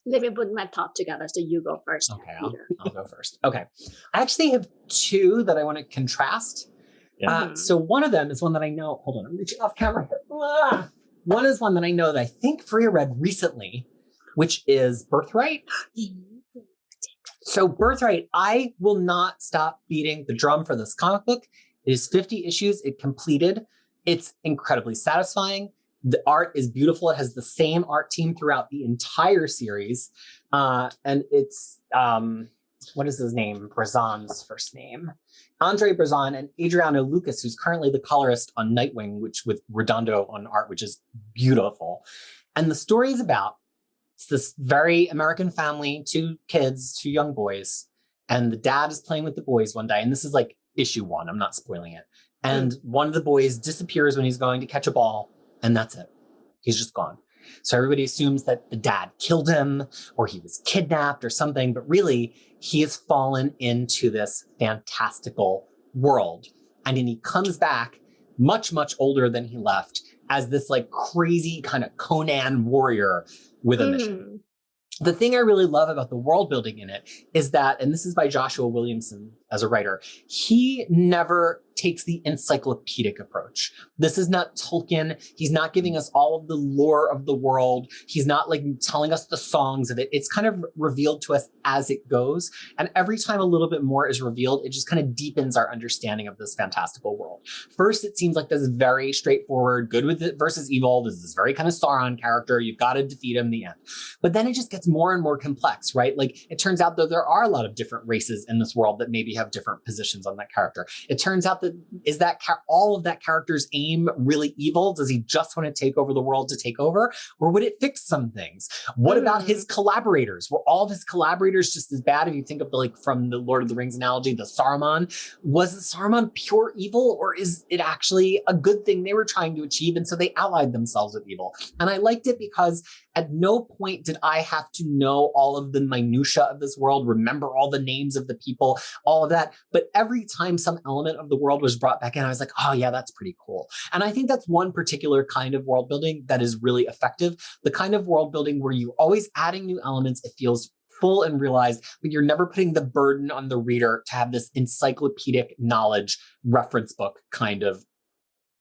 B: Let me put my thought together. So you go first.
A: Okay, I'll go first. Okay. I actually have 2 that I want to contrast. Yeah. So one of them is one that I know. Hold on, I'm reaching off camera. One is one that I know that I think Fariha read recently, which is Birthright. So Birthright, I will not stop beating the drum for this comic book. It is 50 issues. It completed. It's incredibly satisfying. The art is beautiful. It has the same art team throughout the entire series. And it's, what is his name? Brazan's first name. Andre Brazan and Adriano Lucas, who's currently the colorist on Nightwing, with Redondo on art, which is beautiful. And the story is about, it's this very American family, 2 kids, 2 young boys. And the dad is playing with the boys one day. And this is like issue 1. I'm not spoiling it. And one of the boys disappears when he's going to catch a ball. And that's it. He's just gone. So everybody assumes that the dad killed him or he was kidnapped or something, but really he has fallen into this fantastical world. And then he comes back much, much older than he left as this like crazy kind of Conan warrior with a mission. the thing I really love about the world building in it is that, and this is by Joshua Williamson as a writer, he never takes the encyclopedic approach. This is not Tolkien. He's not giving us all of the lore of the world. He's not like telling us the songs of it. It's kind of revealed to us as it goes. And every time a little bit more is revealed, it just kind of deepens our understanding of this fantastical world. First, it seems like this is very straightforward, good with it versus evil. This is this very kind of Sauron character. You've got to defeat him in the end. But then it just gets more and more complex, right? Like it turns out that there are a lot of different races in this world that maybe have different positions on that character. It turns out that is that all of that character's aim really evil? Does he just want to take over the world to take over? Or would it fix some things? What about his collaborators? Were all of his collaborators just as bad? If you think of like from the Lord of the Rings analogy, the Saruman, was Saruman pure evil, or is it actually a good thing they were trying to achieve? And so they allied themselves with evil. And I liked it because at no point did I have to know all of the minutia of this world, remember all the names of the people, all of that. But every time some element of the world was brought back in, I was like, oh yeah, that's pretty cool. And I think that's one particular kind of world building that is really effective. The kind of world building where you're always adding new elements. It feels full and realized, but you're never putting the burden on the reader to have this encyclopedic knowledge reference book kind of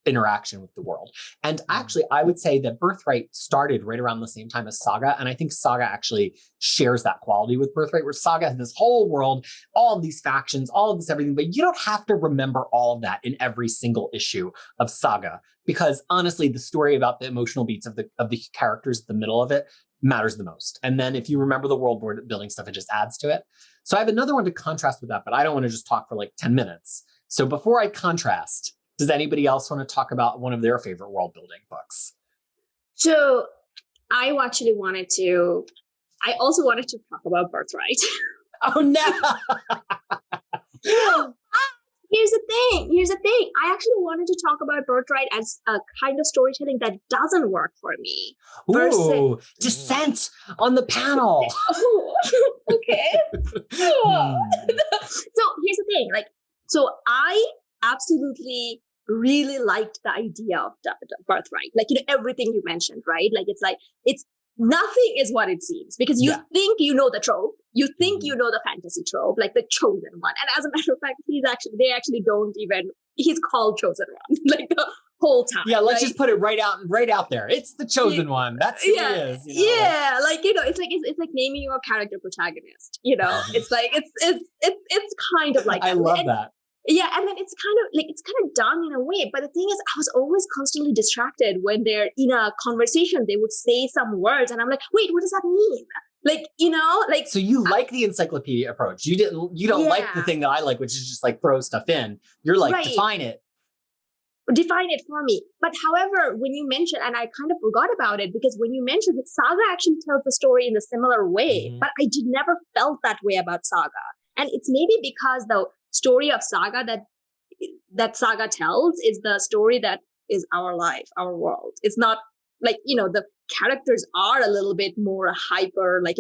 A: interaction with the world. And actually, I would say that Birthright started right around the same time as Saga. And I think Saga actually shares that quality with Birthright, where Saga has this whole world, all of these factions, all of this everything, but you don't have to remember all of that in every single issue of Saga. Because honestly, the story about the emotional beats of the characters at the middle of it matters the most. And then if you remember the world building stuff, it just adds to it. So I have another one to contrast with that, but I don't want to just talk for like 10 minutes. So before I contrast, does anybody else want to talk about one of their favorite world building books?
B: So I also wanted to talk about Birthright.
A: Oh no!
B: Here's the thing. I actually wanted to talk about Birthright as a kind of storytelling that doesn't work for me.
A: Ooh, dissent on the panel.
B: Oh, okay. So here's the thing. So I absolutely really liked the idea of the Birthright. Everything you mentioned, right? It's nothing is what it seems, because you think you know the trope, you think you know the fantasy trope, like the chosen one. And as a matter of fact, they actually don't even, he's called chosen one, like the whole time.
A: Yeah, let's just put it right out there. It's the chosen one. That's who it is.
B: Yeah, it's like naming your character protagonist. It's kind of like
A: I love that.
B: Yeah, and then it's kind of done in a way. But the thing is, I was always constantly distracted when they're in a conversation. They would say some words, and I'm like, wait, what does that mean?
A: So you like the encyclopedia approach. You don't like the thing that I like, which is just like throw stuff in. You're like,
B: right.
A: Define it
B: For me. But however, when you mentioned, and I kind of forgot about it, because when you mentioned that Saga actually tells the story in a similar way, but I never felt that way about Saga. And it's maybe because the story of Saga that Saga tells is the story that is our life, our world. It's not the characters are a little bit more hyper, as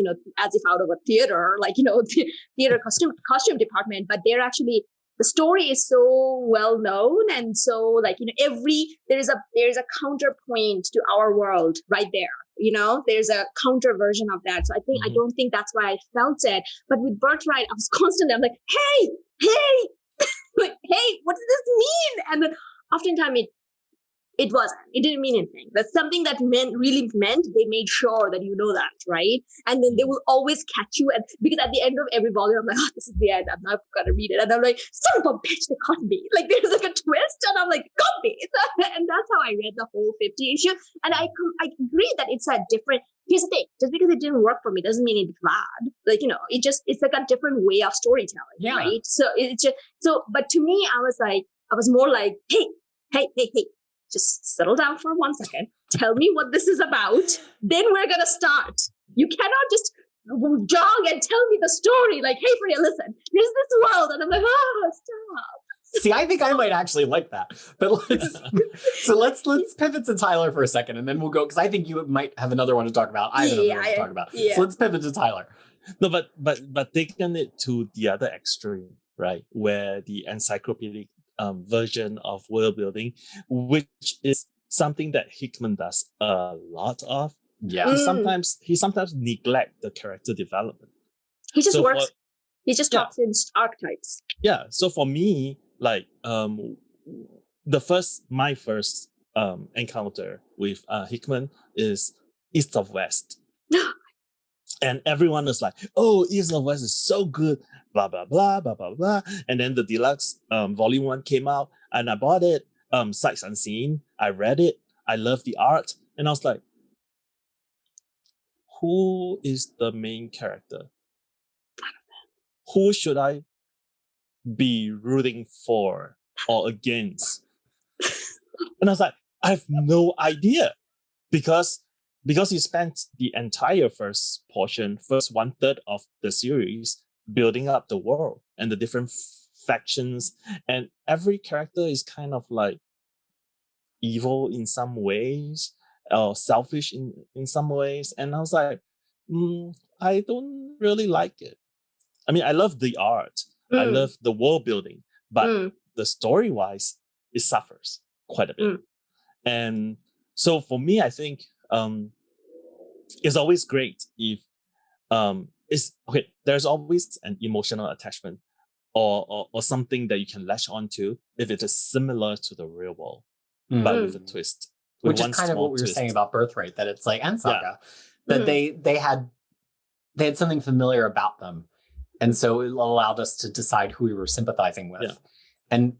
B: if out of a theater, the theater costume department, but they're actually, the story is so well known. And so there's a counterpoint to our world right there. There's a counter version of that. So I don't think that's why I felt it. But with Birthright, I was constantly, I'm like, hey, hey, what does this mean? And then oftentimes it wasn't. It didn't mean anything. That's something that really meant. They made sure that you know that, right? And then they will always catch you. And because at the end of every volume, I'm like, oh, this is the end. I'm not going to read it. And I'm like, son of a bitch, they caught me. There's a twist. And I'm like, got me. And that's how I read the whole 50 issue. And I agree that it's a different. Here's the thing. Just because it didn't work for me doesn't mean it's bad. It's like a different way of storytelling, right? So it's just, but to me, I was more like, hey, just settle down for 1 second. Tell me what this is about. Then we're going to start. You cannot just jog and tell me the story. Like, hey, Fariha, listen, here's this world. And I'm like, oh, stop.
A: See, I think I might actually like that. But let's pivot to Tyler for a second, and then we'll go, because I think you might have another one to talk about. I have another one to talk about. Yeah. So let's pivot to Tyler.
C: No, but taking it to the other extreme, right, where the encyclopedic version of world building, which is something that Hickman does a lot of,
A: Yeah.
C: He sometimes neglect the character development.
B: He just
C: So
B: works.
C: for-
B: He just
C: Yeah.
B: talks in archetypes.
C: Yeah. So for me, like my first encounter with Hickman is East of West. And everyone was like, "Oh, East of West is so good," blah blah blah blah blah blah. And then the deluxe volume 1 came out, and I bought it sights unseen. I read it. I love the art, and I was like, "Who is the main character? Who should I be rooting for or against?" And I was like, "I have no idea," because he spent the entire first 1/3 of the series building up the world and the different factions, and every character is kind of like evil in some ways or selfish in some ways. And I was like, I don't really like it. I mean, I love the art, I love the world building, but the story wise, it suffers quite a bit. And so for me, I think it's always great if there's always an emotional attachment or something that you can latch onto if it is similar to the real world, but with a twist.
A: Which is kind of what we were saying about Birthright, that it's like, and Saga, that they had something familiar about them. And so it allowed us to decide who we were sympathizing with.
C: Yeah.
A: And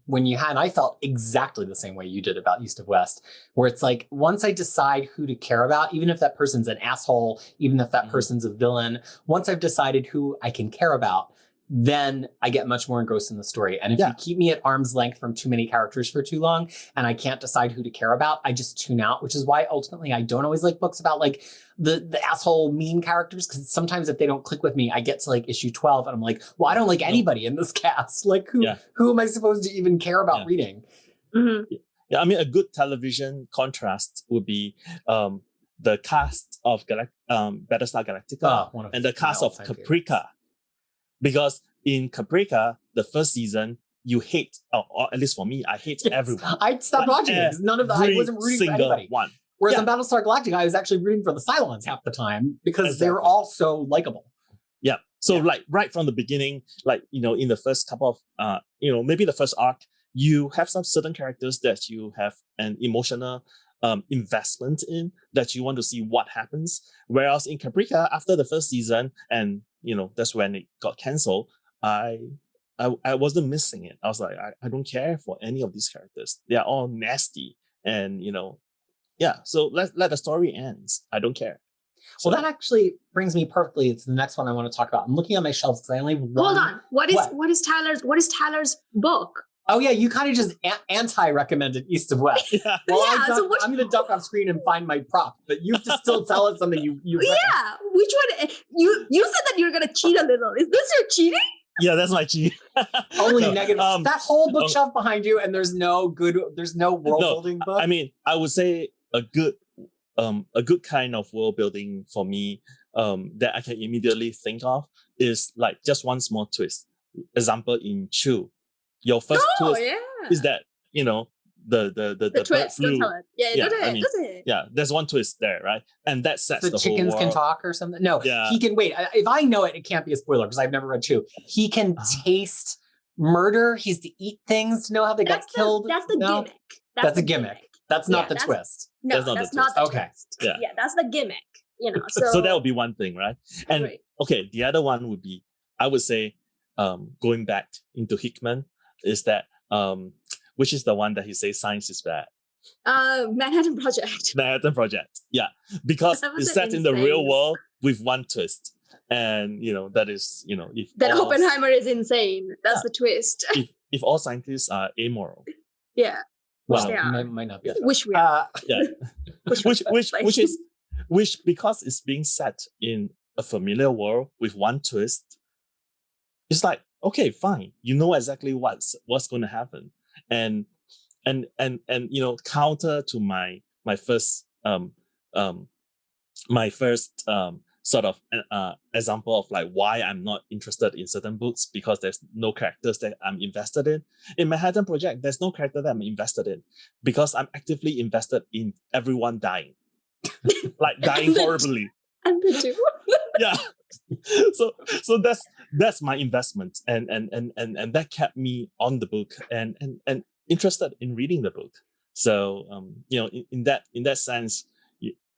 A: I felt exactly the same way you did about East of West, where it's like, once I decide who to care about, even if that person's an asshole, even if that person's a villain, once I've decided who I can care about, then I get much more engrossed in the story. And if you keep me at arm's length from too many characters for too long, and I can't decide who to care about, I just tune out, which is why ultimately I don't always like books about like the asshole mean characters, because sometimes if they don't click with me, I get to like issue 12 and I'm like, well, I don't like anybody in this cast. Like who am I supposed to even care about reading?
C: Yeah, I mean, a good television contrast would be the cast of Battlestar Galactica and the cast of Caprica. Because in Caprica, the first season, you hate, or at least for me, I hate everyone.
A: I stopped watching it because I wasn't rooting for anybody.
C: One.
A: Whereas on Battlestar Galactica, I was actually rooting for the Cylons half the time because they were all so likable.
C: Yeah. So like right from the beginning, like, in the first couple of, maybe the first arc, you have some certain characters that you have an emotional investment in, that you want to see what happens. Whereas in Caprica, after the first season, and that's when it got canceled, I wasn't missing it. I was like, I don't care for any of these characters. They are all nasty, and so let the story end. I don't care. So,
B: Well,
A: that actually brings me perfectly to the next one I want to talk about. I'm looking on my shelves because I only have one.
B: Hold on. What is Tyler's book?
A: Oh yeah, you kind of just anti-recommended East of West.
C: Yeah.
A: Well, I'm going to duck off screen and find my prop, but you have to still tell us something you.
B: Yeah, which one? You said that you're going to cheat a little. Is this your cheating?
C: Yeah, that's my cheat.
A: Only negative. That whole bookshelf behind you, and there's no world building book.
C: I mean, I would say a good kind of world building for me that I can immediately think of is like just one small twist. Example in Chew. Your first twist is that, the
B: twist.
C: bird flu.
B: Don't tell it. Yeah, don't tell it.
C: Yeah, there's one twist there, right? And that sets
A: the
C: the
A: chickens
C: whole
A: can
C: world.
A: talk or something. No,
C: Yeah.
A: he can wait. If I know it, it can't be a spoiler because I've never read Chew. He can taste murder. He's to eat things to know how they got killed.
B: That's the gimmick.
A: That's a gimmick. That's not the twist.
B: No, that's not the
A: Okay.
B: twist.
C: Yeah.
B: Yeah, that's the gimmick.
C: So that would be one thing, right? And
B: Right.
C: okay, the other one would be, I would say, going back into Hickman, is that which is the one that he says science is bad.
B: Manhattan Project.
C: Manhattan Project, yeah, because it's set in the real world with one twist, and that is if
B: That
C: all,
B: Oppenheimer is insane. That's the twist.
C: if all scientists are amoral,
B: Yeah.
A: Well,
B: they are.
A: might not be.
B: Which we are.
C: yeah, which because it's being set in a familiar world with one twist, it's like, okay, fine, exactly what's going to happen, and counter to my first sort of example of like why I'm not interested in certain books, because there's no characters that I'm invested in. In Manhattan Project, there's no character that I'm invested in because I'm actively invested in everyone dying. like dying horribly.
B: And the two.
C: Yeah. So that's my investment, and that kept me on the book and interested in reading the book. So in that sense,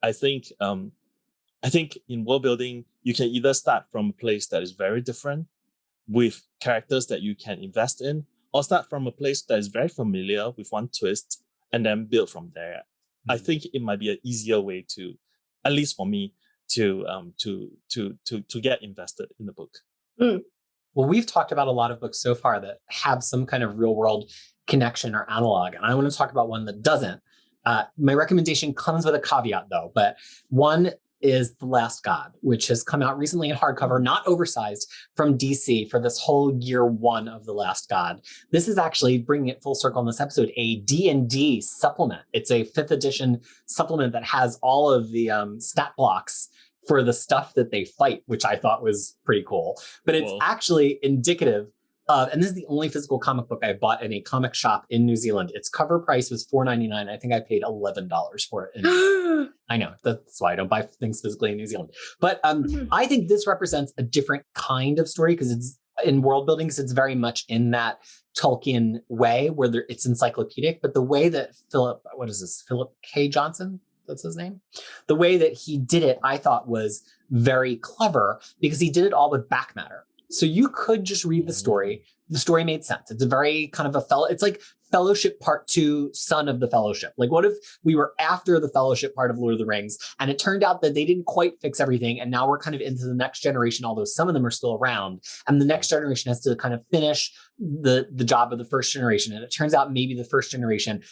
C: I think in world building you can either start from a place that is very different with characters that you can invest in, or start from a place that is very familiar with one twist and then build from there. I think it might be an easier way to, at least for me, to get invested in the book.
A: Well, we've talked about a lot of books so far that have some kind of real world connection or analog, and I want to talk about one that doesn't. My recommendation comes with a caveat though, but one is The Last God, which has come out recently in hardcover, not oversized, from DC for this whole year one of The Last God. This is actually, bringing it full circle in this episode, a D&D supplement. It's a 5th edition supplement that has all of the stat blocks for the stuff that they fight, which I thought was pretty cool. But it's actually indicative of, and this is the only physical comic book I bought in a comic shop in New Zealand. Its cover price was $4.99. I think I paid $11 for it. I know, that's why I don't buy things physically in New Zealand. But I think this represents a different kind of story, because it's in world building, because it's very much in that Tolkien way where it's encyclopedic. But the way that Philip K. Johnson, that's his name, the way that he did it, I thought was very clever, because he did it all with back matter. So you could just read the story. The story made sense. It's a very kind of it's like Fellowship Part 2, Son of the Fellowship. Like, what if we were after the Fellowship part of Lord of the Rings, and it turned out that they didn't quite fix everything, and now we're kind of into the next generation, although some of them are still around, and the next generation has to kind of finish the job of the first generation. And it turns out maybe the first generation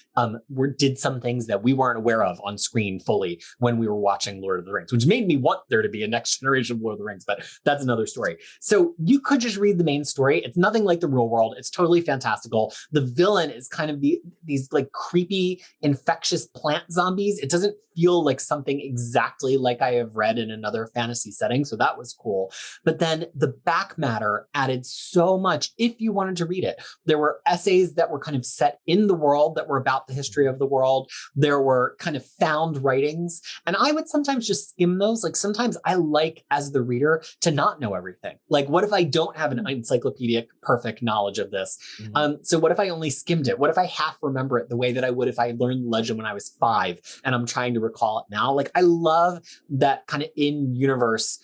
A: did some things that we weren't aware of on screen fully when we were watching Lord of the Rings, which made me want there to be a next generation of Lord of the Rings, but that's another story. So you could just read the main story. It's nothing like the real world. It's totally fantastical. The villain is kind of these like creepy, infectious plant zombies. It doesn't feel like something exactly like I have read in another fantasy setting. So that was cool. But then the back matter added so much if you wanted to read it. There were essays that were kind of set in the world that were about the history of the world. There were kind of found writings. And I would sometimes just skim those. Like, sometimes I like, as the reader, to not know everything. Like, what if I don't have an encyclopedic perfect knowledge of this? So what if I only skimmed it? What if I half remember it the way that I would if I learned the legend when I was 5 and I'm trying to recall it now? Like, I love that kind of in-universe,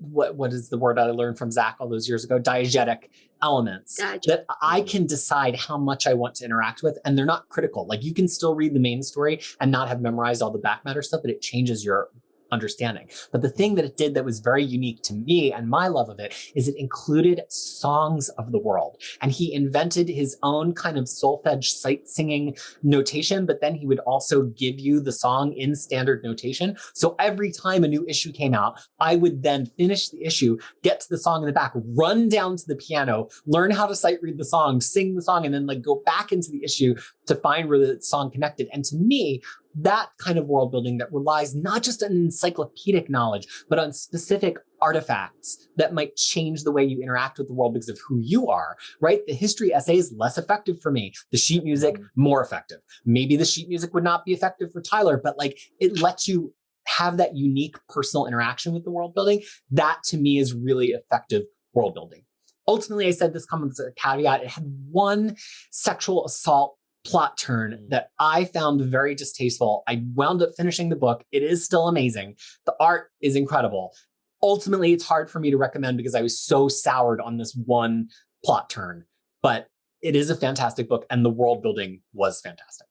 A: what is the word that I learned from Zach all those years ago? Diegetic elements that I can decide how much I want to interact with, and they're not critical. Like, you can still read the main story and not have memorized all the back matter stuff, but it changes your understanding. But the thing that it did that was very unique to me and my love of it is it included songs of the world. And he invented his own kind of solfege sight singing notation, but then he would also give you the song in standard notation. So every time a new issue came out, I would then finish the issue, get to the song in the back, run down to the piano, learn how to sight read the song, sing the song, and then like go back into the issue to find where the song connected. And to me, that kind of world building that relies not just on encyclopedic knowledge, but on specific artifacts that might change the way you interact with the world because of who you are, right? The history essay is less effective for me. The sheet music, more effective. Maybe the sheet music would not be effective for Tyler, but like, it lets you have that unique personal interaction with the world building. That to me is really effective world building. Ultimately, I said this comes as a caveat. It had one sexual assault plot turn that I found very distasteful. I wound up finishing the book. It is still amazing. The art is incredible. Ultimately, it's hard for me to recommend because I was so soured on this one plot turn, but it is a fantastic book and the world building was fantastic.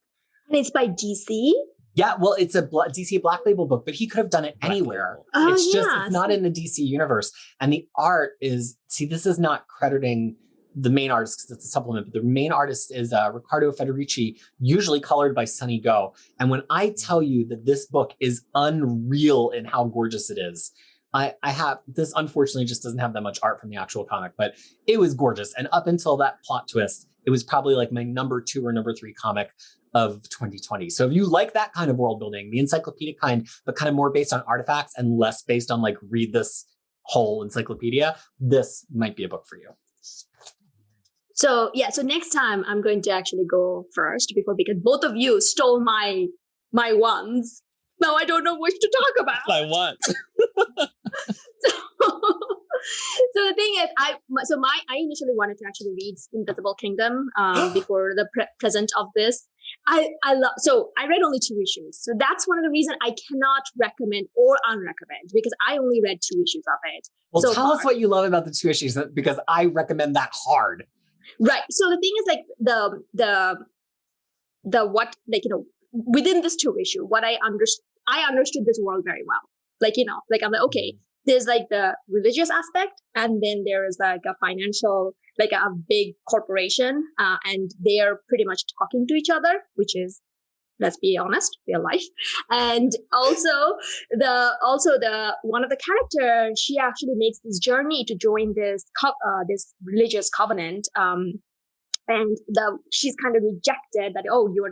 B: And it's by DC?
A: Yeah, well, it's a DC Black Label book, but he could have done it anywhere. It's not in the DC universe. And the art is, this is not crediting the main artist because it's a supplement, but the main artist is Riccardo Federici, usually colored by Sunny Go. And when I tell you that this book is unreal in how gorgeous it is, I have this, unfortunately, just doesn't have that much art from the actual comic, but it was gorgeous. And up until that plot twist, it was probably like my number 2 or number 3 comic of 2020. So if you like that kind of world building, the encyclopedic kind, but kind of more based on artifacts and less based on like read this whole encyclopedia, this might be a book for you.
B: So next time I'm going to actually go first because both of you stole my ones. Now I don't know what to talk about.
C: Like what?
B: So the thing is, I initially wanted to actually read Invisible Kingdom before the present of this. I read only 2 issues. So that's one of the reasons I cannot recommend or unrecommend, because I only read 2 issues of it.
A: Well,
B: so
A: tell
B: far.
A: us what you love about the 2 issues, because I recommend that hard.
B: Right. So the thing is, like, the what, like, within this 2 issue, what I understood this world very well. Like, like I'm like, okay, there's like the religious aspect, and then there is like a financial, like a big corporation, and they're pretty much talking to each other, which is, let's be honest, real life. And also the one of the characters, she actually makes this journey to join this religious covenant, and she's kind of rejected that, oh, you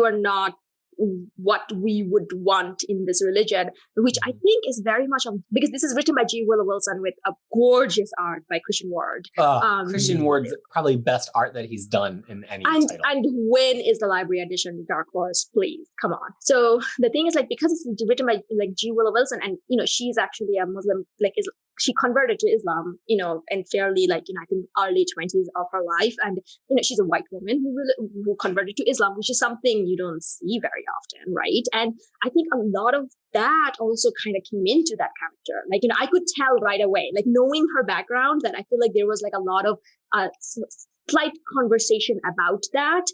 B: are not what we would want in this religion, which I think is very much because this is written by G. Willow Wilson with a gorgeous art by Christian Ward.
A: Christian Ward's probably best art that he's done in any title.
B: And when is the library edition, Dark Horse? Please, come on. So the thing is, like, because it's written by like G. Willow Wilson, and she's actually a Muslim, like she converted to Islam, and fairly, like, I think early 20s of her life. And, she's a white woman who converted to Islam, which is something you don't see very often, right? And I think a lot of that also kind of came into that character. Like, I could tell right away, like, knowing her background, that I feel like there was like a lot of slight conversation about that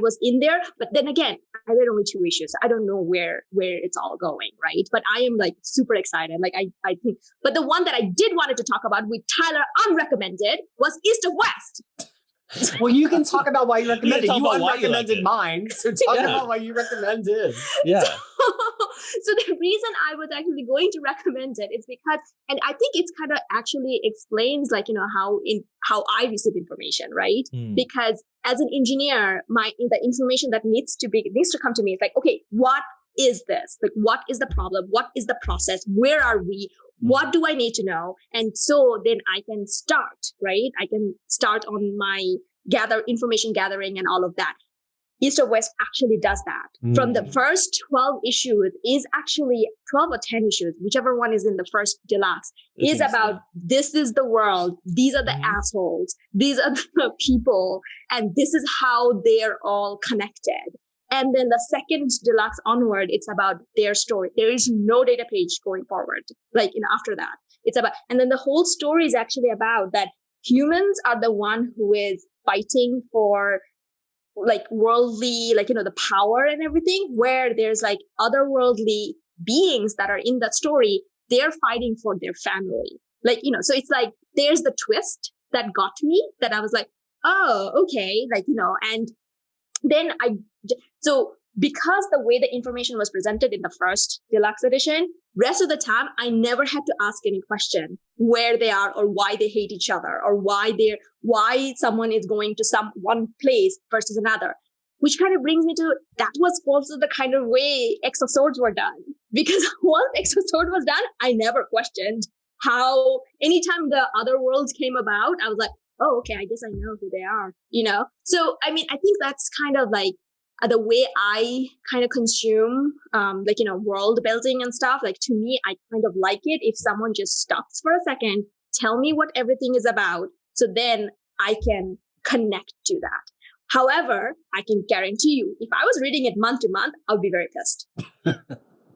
B: was in there. But then again, I read only 2 issues. I don't know where it's all going, right? But I am like super excited. Like I think, but the one that I did wanted to talk about with Tyler unrecommended was East of West.
A: Well, you can talk about why you recommend it. You
C: like
A: unrecommended mine, so talk about why you recommend it.
C: Yeah.
B: So the reason I was actually going to recommend it is because, and I think it's kind of actually explains, like, how I receive information, right? Because as an engineer, the information that needs to come to me is like, okay, what is this? Like, what is the problem? What is the process? Where are we? What do I need to know? And so then I can start, right? I can start on my information gathering and all of that. East of West actually does that. From the first 12 issues is actually 12 or 10 issues, whichever one is in the first deluxe, is about this is the world. These are the assholes. These are the people. And this is how they're all connected. And then the second deluxe onward, it's about their story. There is no data page going forward, like, after that. It's about, and then the whole story is actually about that humans are the one who is fighting for, like, worldly, like, the power and everything, where there's like otherworldly beings that are in that story. They're fighting for their family. Like, so it's like, there's the twist that got me, that I was like, oh, okay. Like, and then so because the way the information was presented in the first deluxe edition, rest of the time, I never had to ask any question where they are or why they hate each other or why someone is going to one place versus another, which kind of brings me to, that was also the kind of way X of Swords were done. Because once X of Swords was done, I never questioned how, anytime the other worlds came about, I was like, oh, okay, I guess I know who they are, So, I mean, I think that's kind of like the way I kind of consume, world building and stuff. Like, to me, I kind of like it if someone just stops for a second, tell me what everything is about, so then I can connect to that. However, I can guarantee you, if I was reading it month to month, I would be very pissed.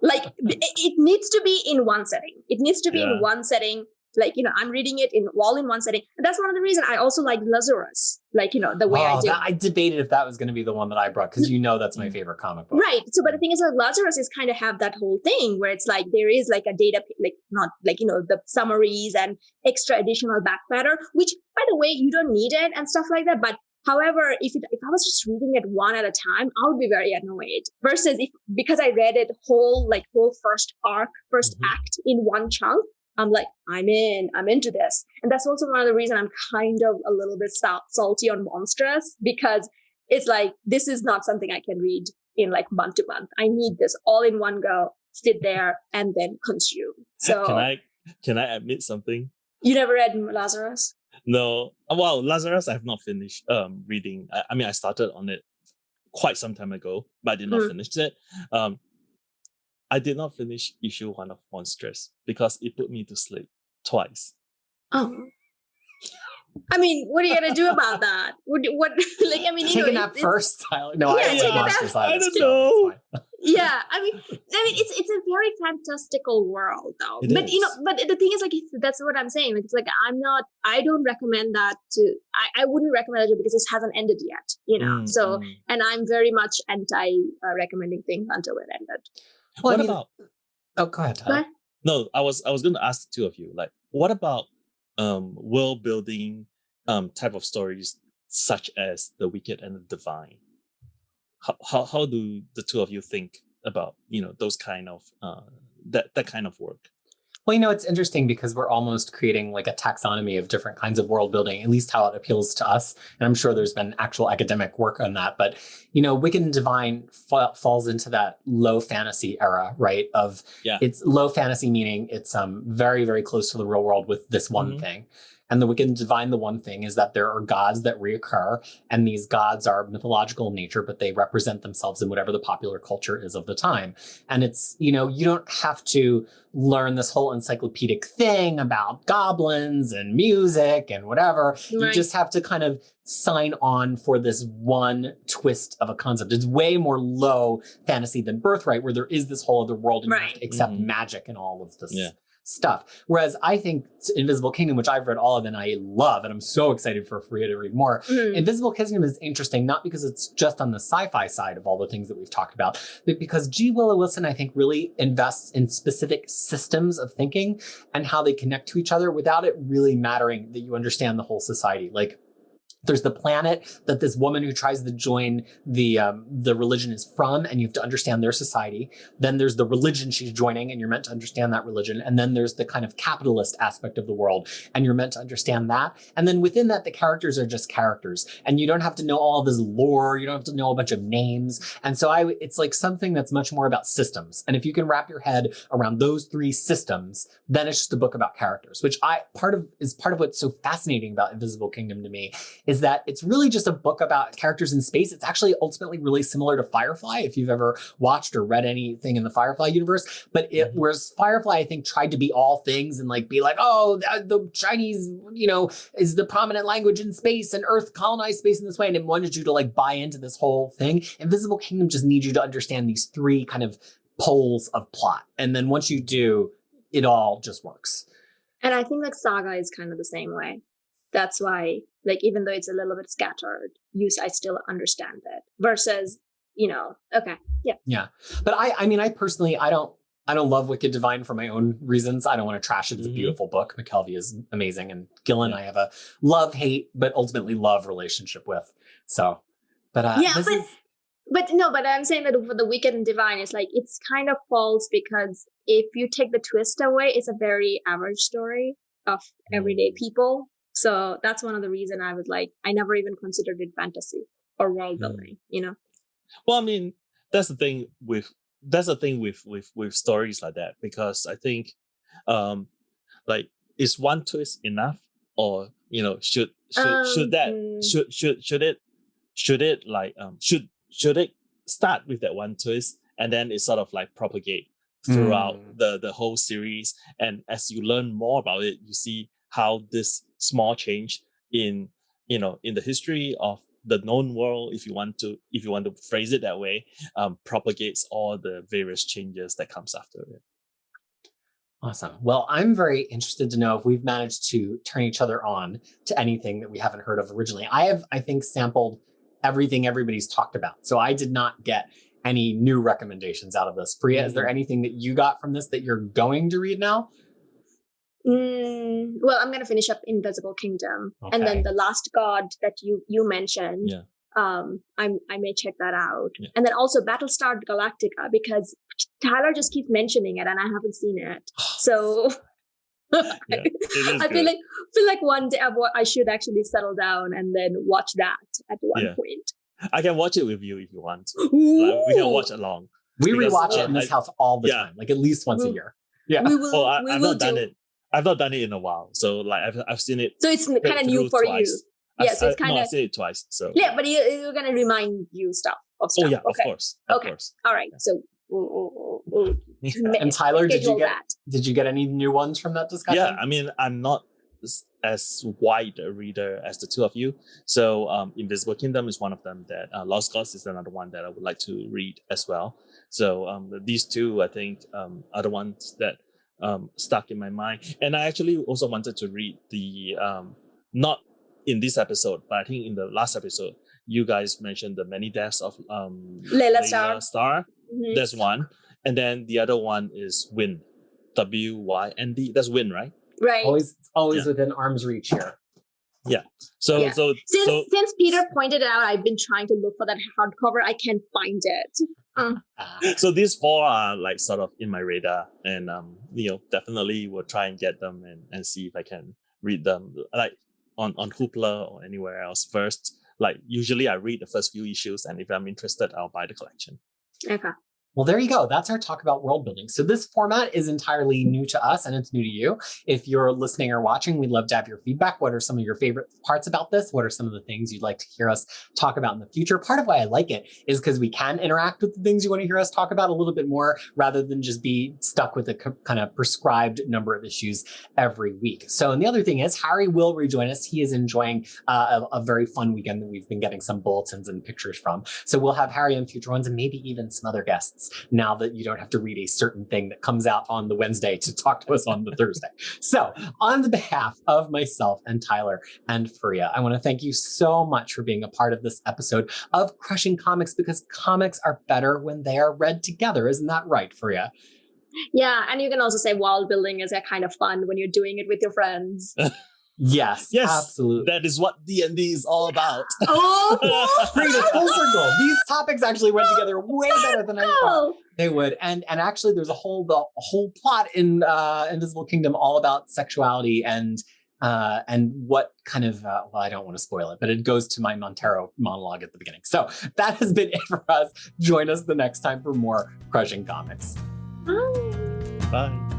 B: Like, it needs to be in one setting. It needs to be in one setting. Like, I'm reading it all in one setting. And that's one of the reasons I also like Lazarus. Like, the way I did.
A: I debated if that was going to be the one that I brought, because that's my favorite comic book.
B: Right. So, but the thing is, like, Lazarus is kind of have that whole thing where it's like, there is like a data, like, not like, the summaries and extra additional back matter, which, by the way, you don't need it and stuff like that. But however, if I was just reading it one at a time, I would be very annoyed. Versus because I read it whole first act in one chunk, I'm like, I'm into this. And that's also one of the reasons I'm kind of a little bit salty on Monstrous, because it's like, this is not something I can read in like month to month. I need this all in one go, sit there and then consume. So
C: can I admit something?
B: You never read Lazarus?
C: No. Well, Lazarus, I have not finished reading. I mean, I started on it quite some time ago, but I did not finish it. I did not finish issue 1 of Monstrous because it put me to sleep twice.
B: Oh. I mean, what are you gonna do about that? What like I mean,
A: Take a nap first, Tyler. No,
B: Yeah,
A: I
B: take
A: like
B: a nap.
A: Monsters
C: I
A: Island.
C: don't
A: so
C: know.
A: it's fine.
B: yeah, I mean, it's a very fantastical world, though.
C: It
B: But
C: is.
B: but the thing is, like, that's what I'm saying. Like, it's like I don't recommend that to. I wouldn't recommend it because it hasn't ended yet. So, and I'm very much anti recommending things until it ended.
A: Well,
C: What about?
A: Oh, go ahead,
B: Go
A: Tyler.
B: ahead.
C: No, I was going to ask the two of you, like, what about world building type of stories such as The Wicked and the Divine? How do the two of you think about those kind of that kind of work?
A: Well, it's interesting because we're almost creating like a taxonomy of different kinds of world building, at least how it appeals to us. And I'm sure there's been actual academic work on that. But, Wicked and Divine falls into that low fantasy era, right? It's low fantasy, meaning it's very, very close to the real world with this one thing. And the Wicked and Divine, the one thing is that there are gods that reoccur, and these gods are mythological in nature, but they represent themselves in whatever the popular culture is of the time. And it's, you don't have to learn this whole encyclopedic thing about goblins and music and whatever. Right. You just have to kind of sign on for this one twist of a concept. It's way more low fantasy than Birthright, where there is this whole other world and you have to accept magic and all of this stuff. Whereas I think Invisible Kingdom, which I've read all of and I love, and I'm so excited for Fariha to read more. Invisible Kingdom is interesting, not because it's just on the sci-fi side of all the things that we've talked about, but because G. Willow Wilson, I think, really invests in specific systems of thinking and how they connect to each other without it really mattering that you understand the whole society. Like, there's the planet that this woman who tries to join the religion is from, and you have to understand their society. Then there's the religion she's joining, and you're meant to understand that religion. And then there's the kind of capitalist aspect of the world, and you're meant to understand that. And then within that, the characters are just characters, and you don't have to know all this lore. You don't have to know a bunch of names. And so it's like something that's much more about systems. And if you can wrap your head around those three systems, then it's just a book about characters, which part of what's so fascinating about Invisible Kingdom to me, is that it's really just a book about characters in space. It's actually ultimately really similar to Firefly, if you've ever watched or read anything in the Firefly universe. But whereas Firefly, I think, tried to be all things and be like, oh, the Chinese, is the prominent language in space, and Earth colonized space in this way, and it wanted you to buy into this whole thing. Invisible Kingdom just needs you to understand these three kind of poles of plot. And then once you do, it all just works.
B: And I think Saga is kind of the same way. That's why, even though it's a little bit scattered, I still understand it. Versus, okay, yeah.
A: Yeah, but I personally, I don't love Wicked Divine for my own reasons. I don't want to trash it. It's a beautiful book. McKelvey is amazing, and Gillen, I have a love-hate, but ultimately love relationship with. So, but
B: but I'm saying that for the Wicked and Divine, it's kind of false, because if you take the twist away, it's a very average story of everyday people. So that's one of the reasons I was I never even considered it fantasy or world building,
C: Well, I mean, that's the thing with stories like that, because I think, is one twist enough, or should it start with that one twist and then it sort of propagate throughout the whole series, and as you learn more about it, you see how this small change in the history of the known world, if you want to phrase it that way, propagates all the various changes that comes after it.
A: Awesome. Well, I'm very interested to know if we've managed to turn each other on to anything that we haven't heard of originally. I think, sampled everything everybody's talked about, so I did not get any new recommendations out of this. Fariha, is there anything that you got from this that you're going to read now?
B: Well, I'm going to finish up Invisible Kingdom, and then The Last God that you mentioned.
C: Yeah.
B: I may check that out, and then also Battlestar Galactica, because Tyler just keeps mentioning it and I haven't seen it. So I feel like one day I should actually settle down and then watch that at one point.
C: I can watch it with you if you want to. We can watch along.
A: We rewatch it in this house all the time, at least once a year. Yeah.
C: I've not done it. I've not done it in a while, so I've seen it.
B: So it's kind of new for you. Yeah, so it's kind of.
C: I've seen it twice. So
B: yeah, but you're gonna remind you of stuff.
C: Oh yeah,
B: okay.
C: of course.
B: All right, so we'll
A: And Tyler,
B: schedule that.
A: did you get any new ones from that discussion?
C: Yeah, I mean, I'm not as wide a reader as the two of you. So Invisible Kingdom is one of them. That Lost Gods is another one that I would like to read as well. So these two, I think, are the ones that stuck in my mind. And I actually also wanted to read the not in this episode, but I think in the last episode, you guys mentioned the Many Deaths of
B: Layla
C: Star.
B: Mhm.
C: That's one. And then the other one is Wind. WYND. That's Wind, right?
B: Right.
A: Always within arm's reach here.
C: So
B: Yeah.
C: so
B: Since Peter pointed it out, I've been trying to look for that hardcover. I can't find it.
C: so these four are like sort of in my radar, and definitely will try and get them and see if I can read them like on Hoopla or anywhere else first. Like usually I read the first few issues, and if I'm interested, I'll buy the collection.
B: Okay.
A: Well, there you go. That's our talk about world building. So this format is entirely new to us and it's new to you. If you're listening or watching, we'd love to have your feedback. What are some of your favorite parts about this? What are some of the things you'd like to hear us talk about in the future? Part of why I like it is because we can interact with the things you want to hear us talk about a little bit more rather than just be stuck with a kind of prescribed number of issues every week. So, and the other thing is Harry will rejoin us. He is enjoying a very fun weekend that we've been getting some bulletins and pictures from. So we'll have Harry on future ones and maybe even some other guests now that you don't have to read a certain thing that comes out on the Wednesday to talk to us on the Thursday. So on the behalf of myself and Tyler and Fariha, I want to thank you so much for being a part of this episode of Crushing Comics, because comics are better when they are read together. Isn't that right, Fariha?
B: Yeah, and you can also say world building is a kind of fun when you're doing it with your friends.
A: Yes, absolutely.
C: That is what D&D is all about.
B: Oh,
A: Bring it full circle. These topics actually went together way better than I thought they would. And actually, there's a whole plot in Invisible Kingdom all about sexuality and what kind of well, I don't want to spoil it, but it goes to my Montero monologue at the beginning. So that has been it for us. Join us the next time for more Crushing Comics.
C: Bye.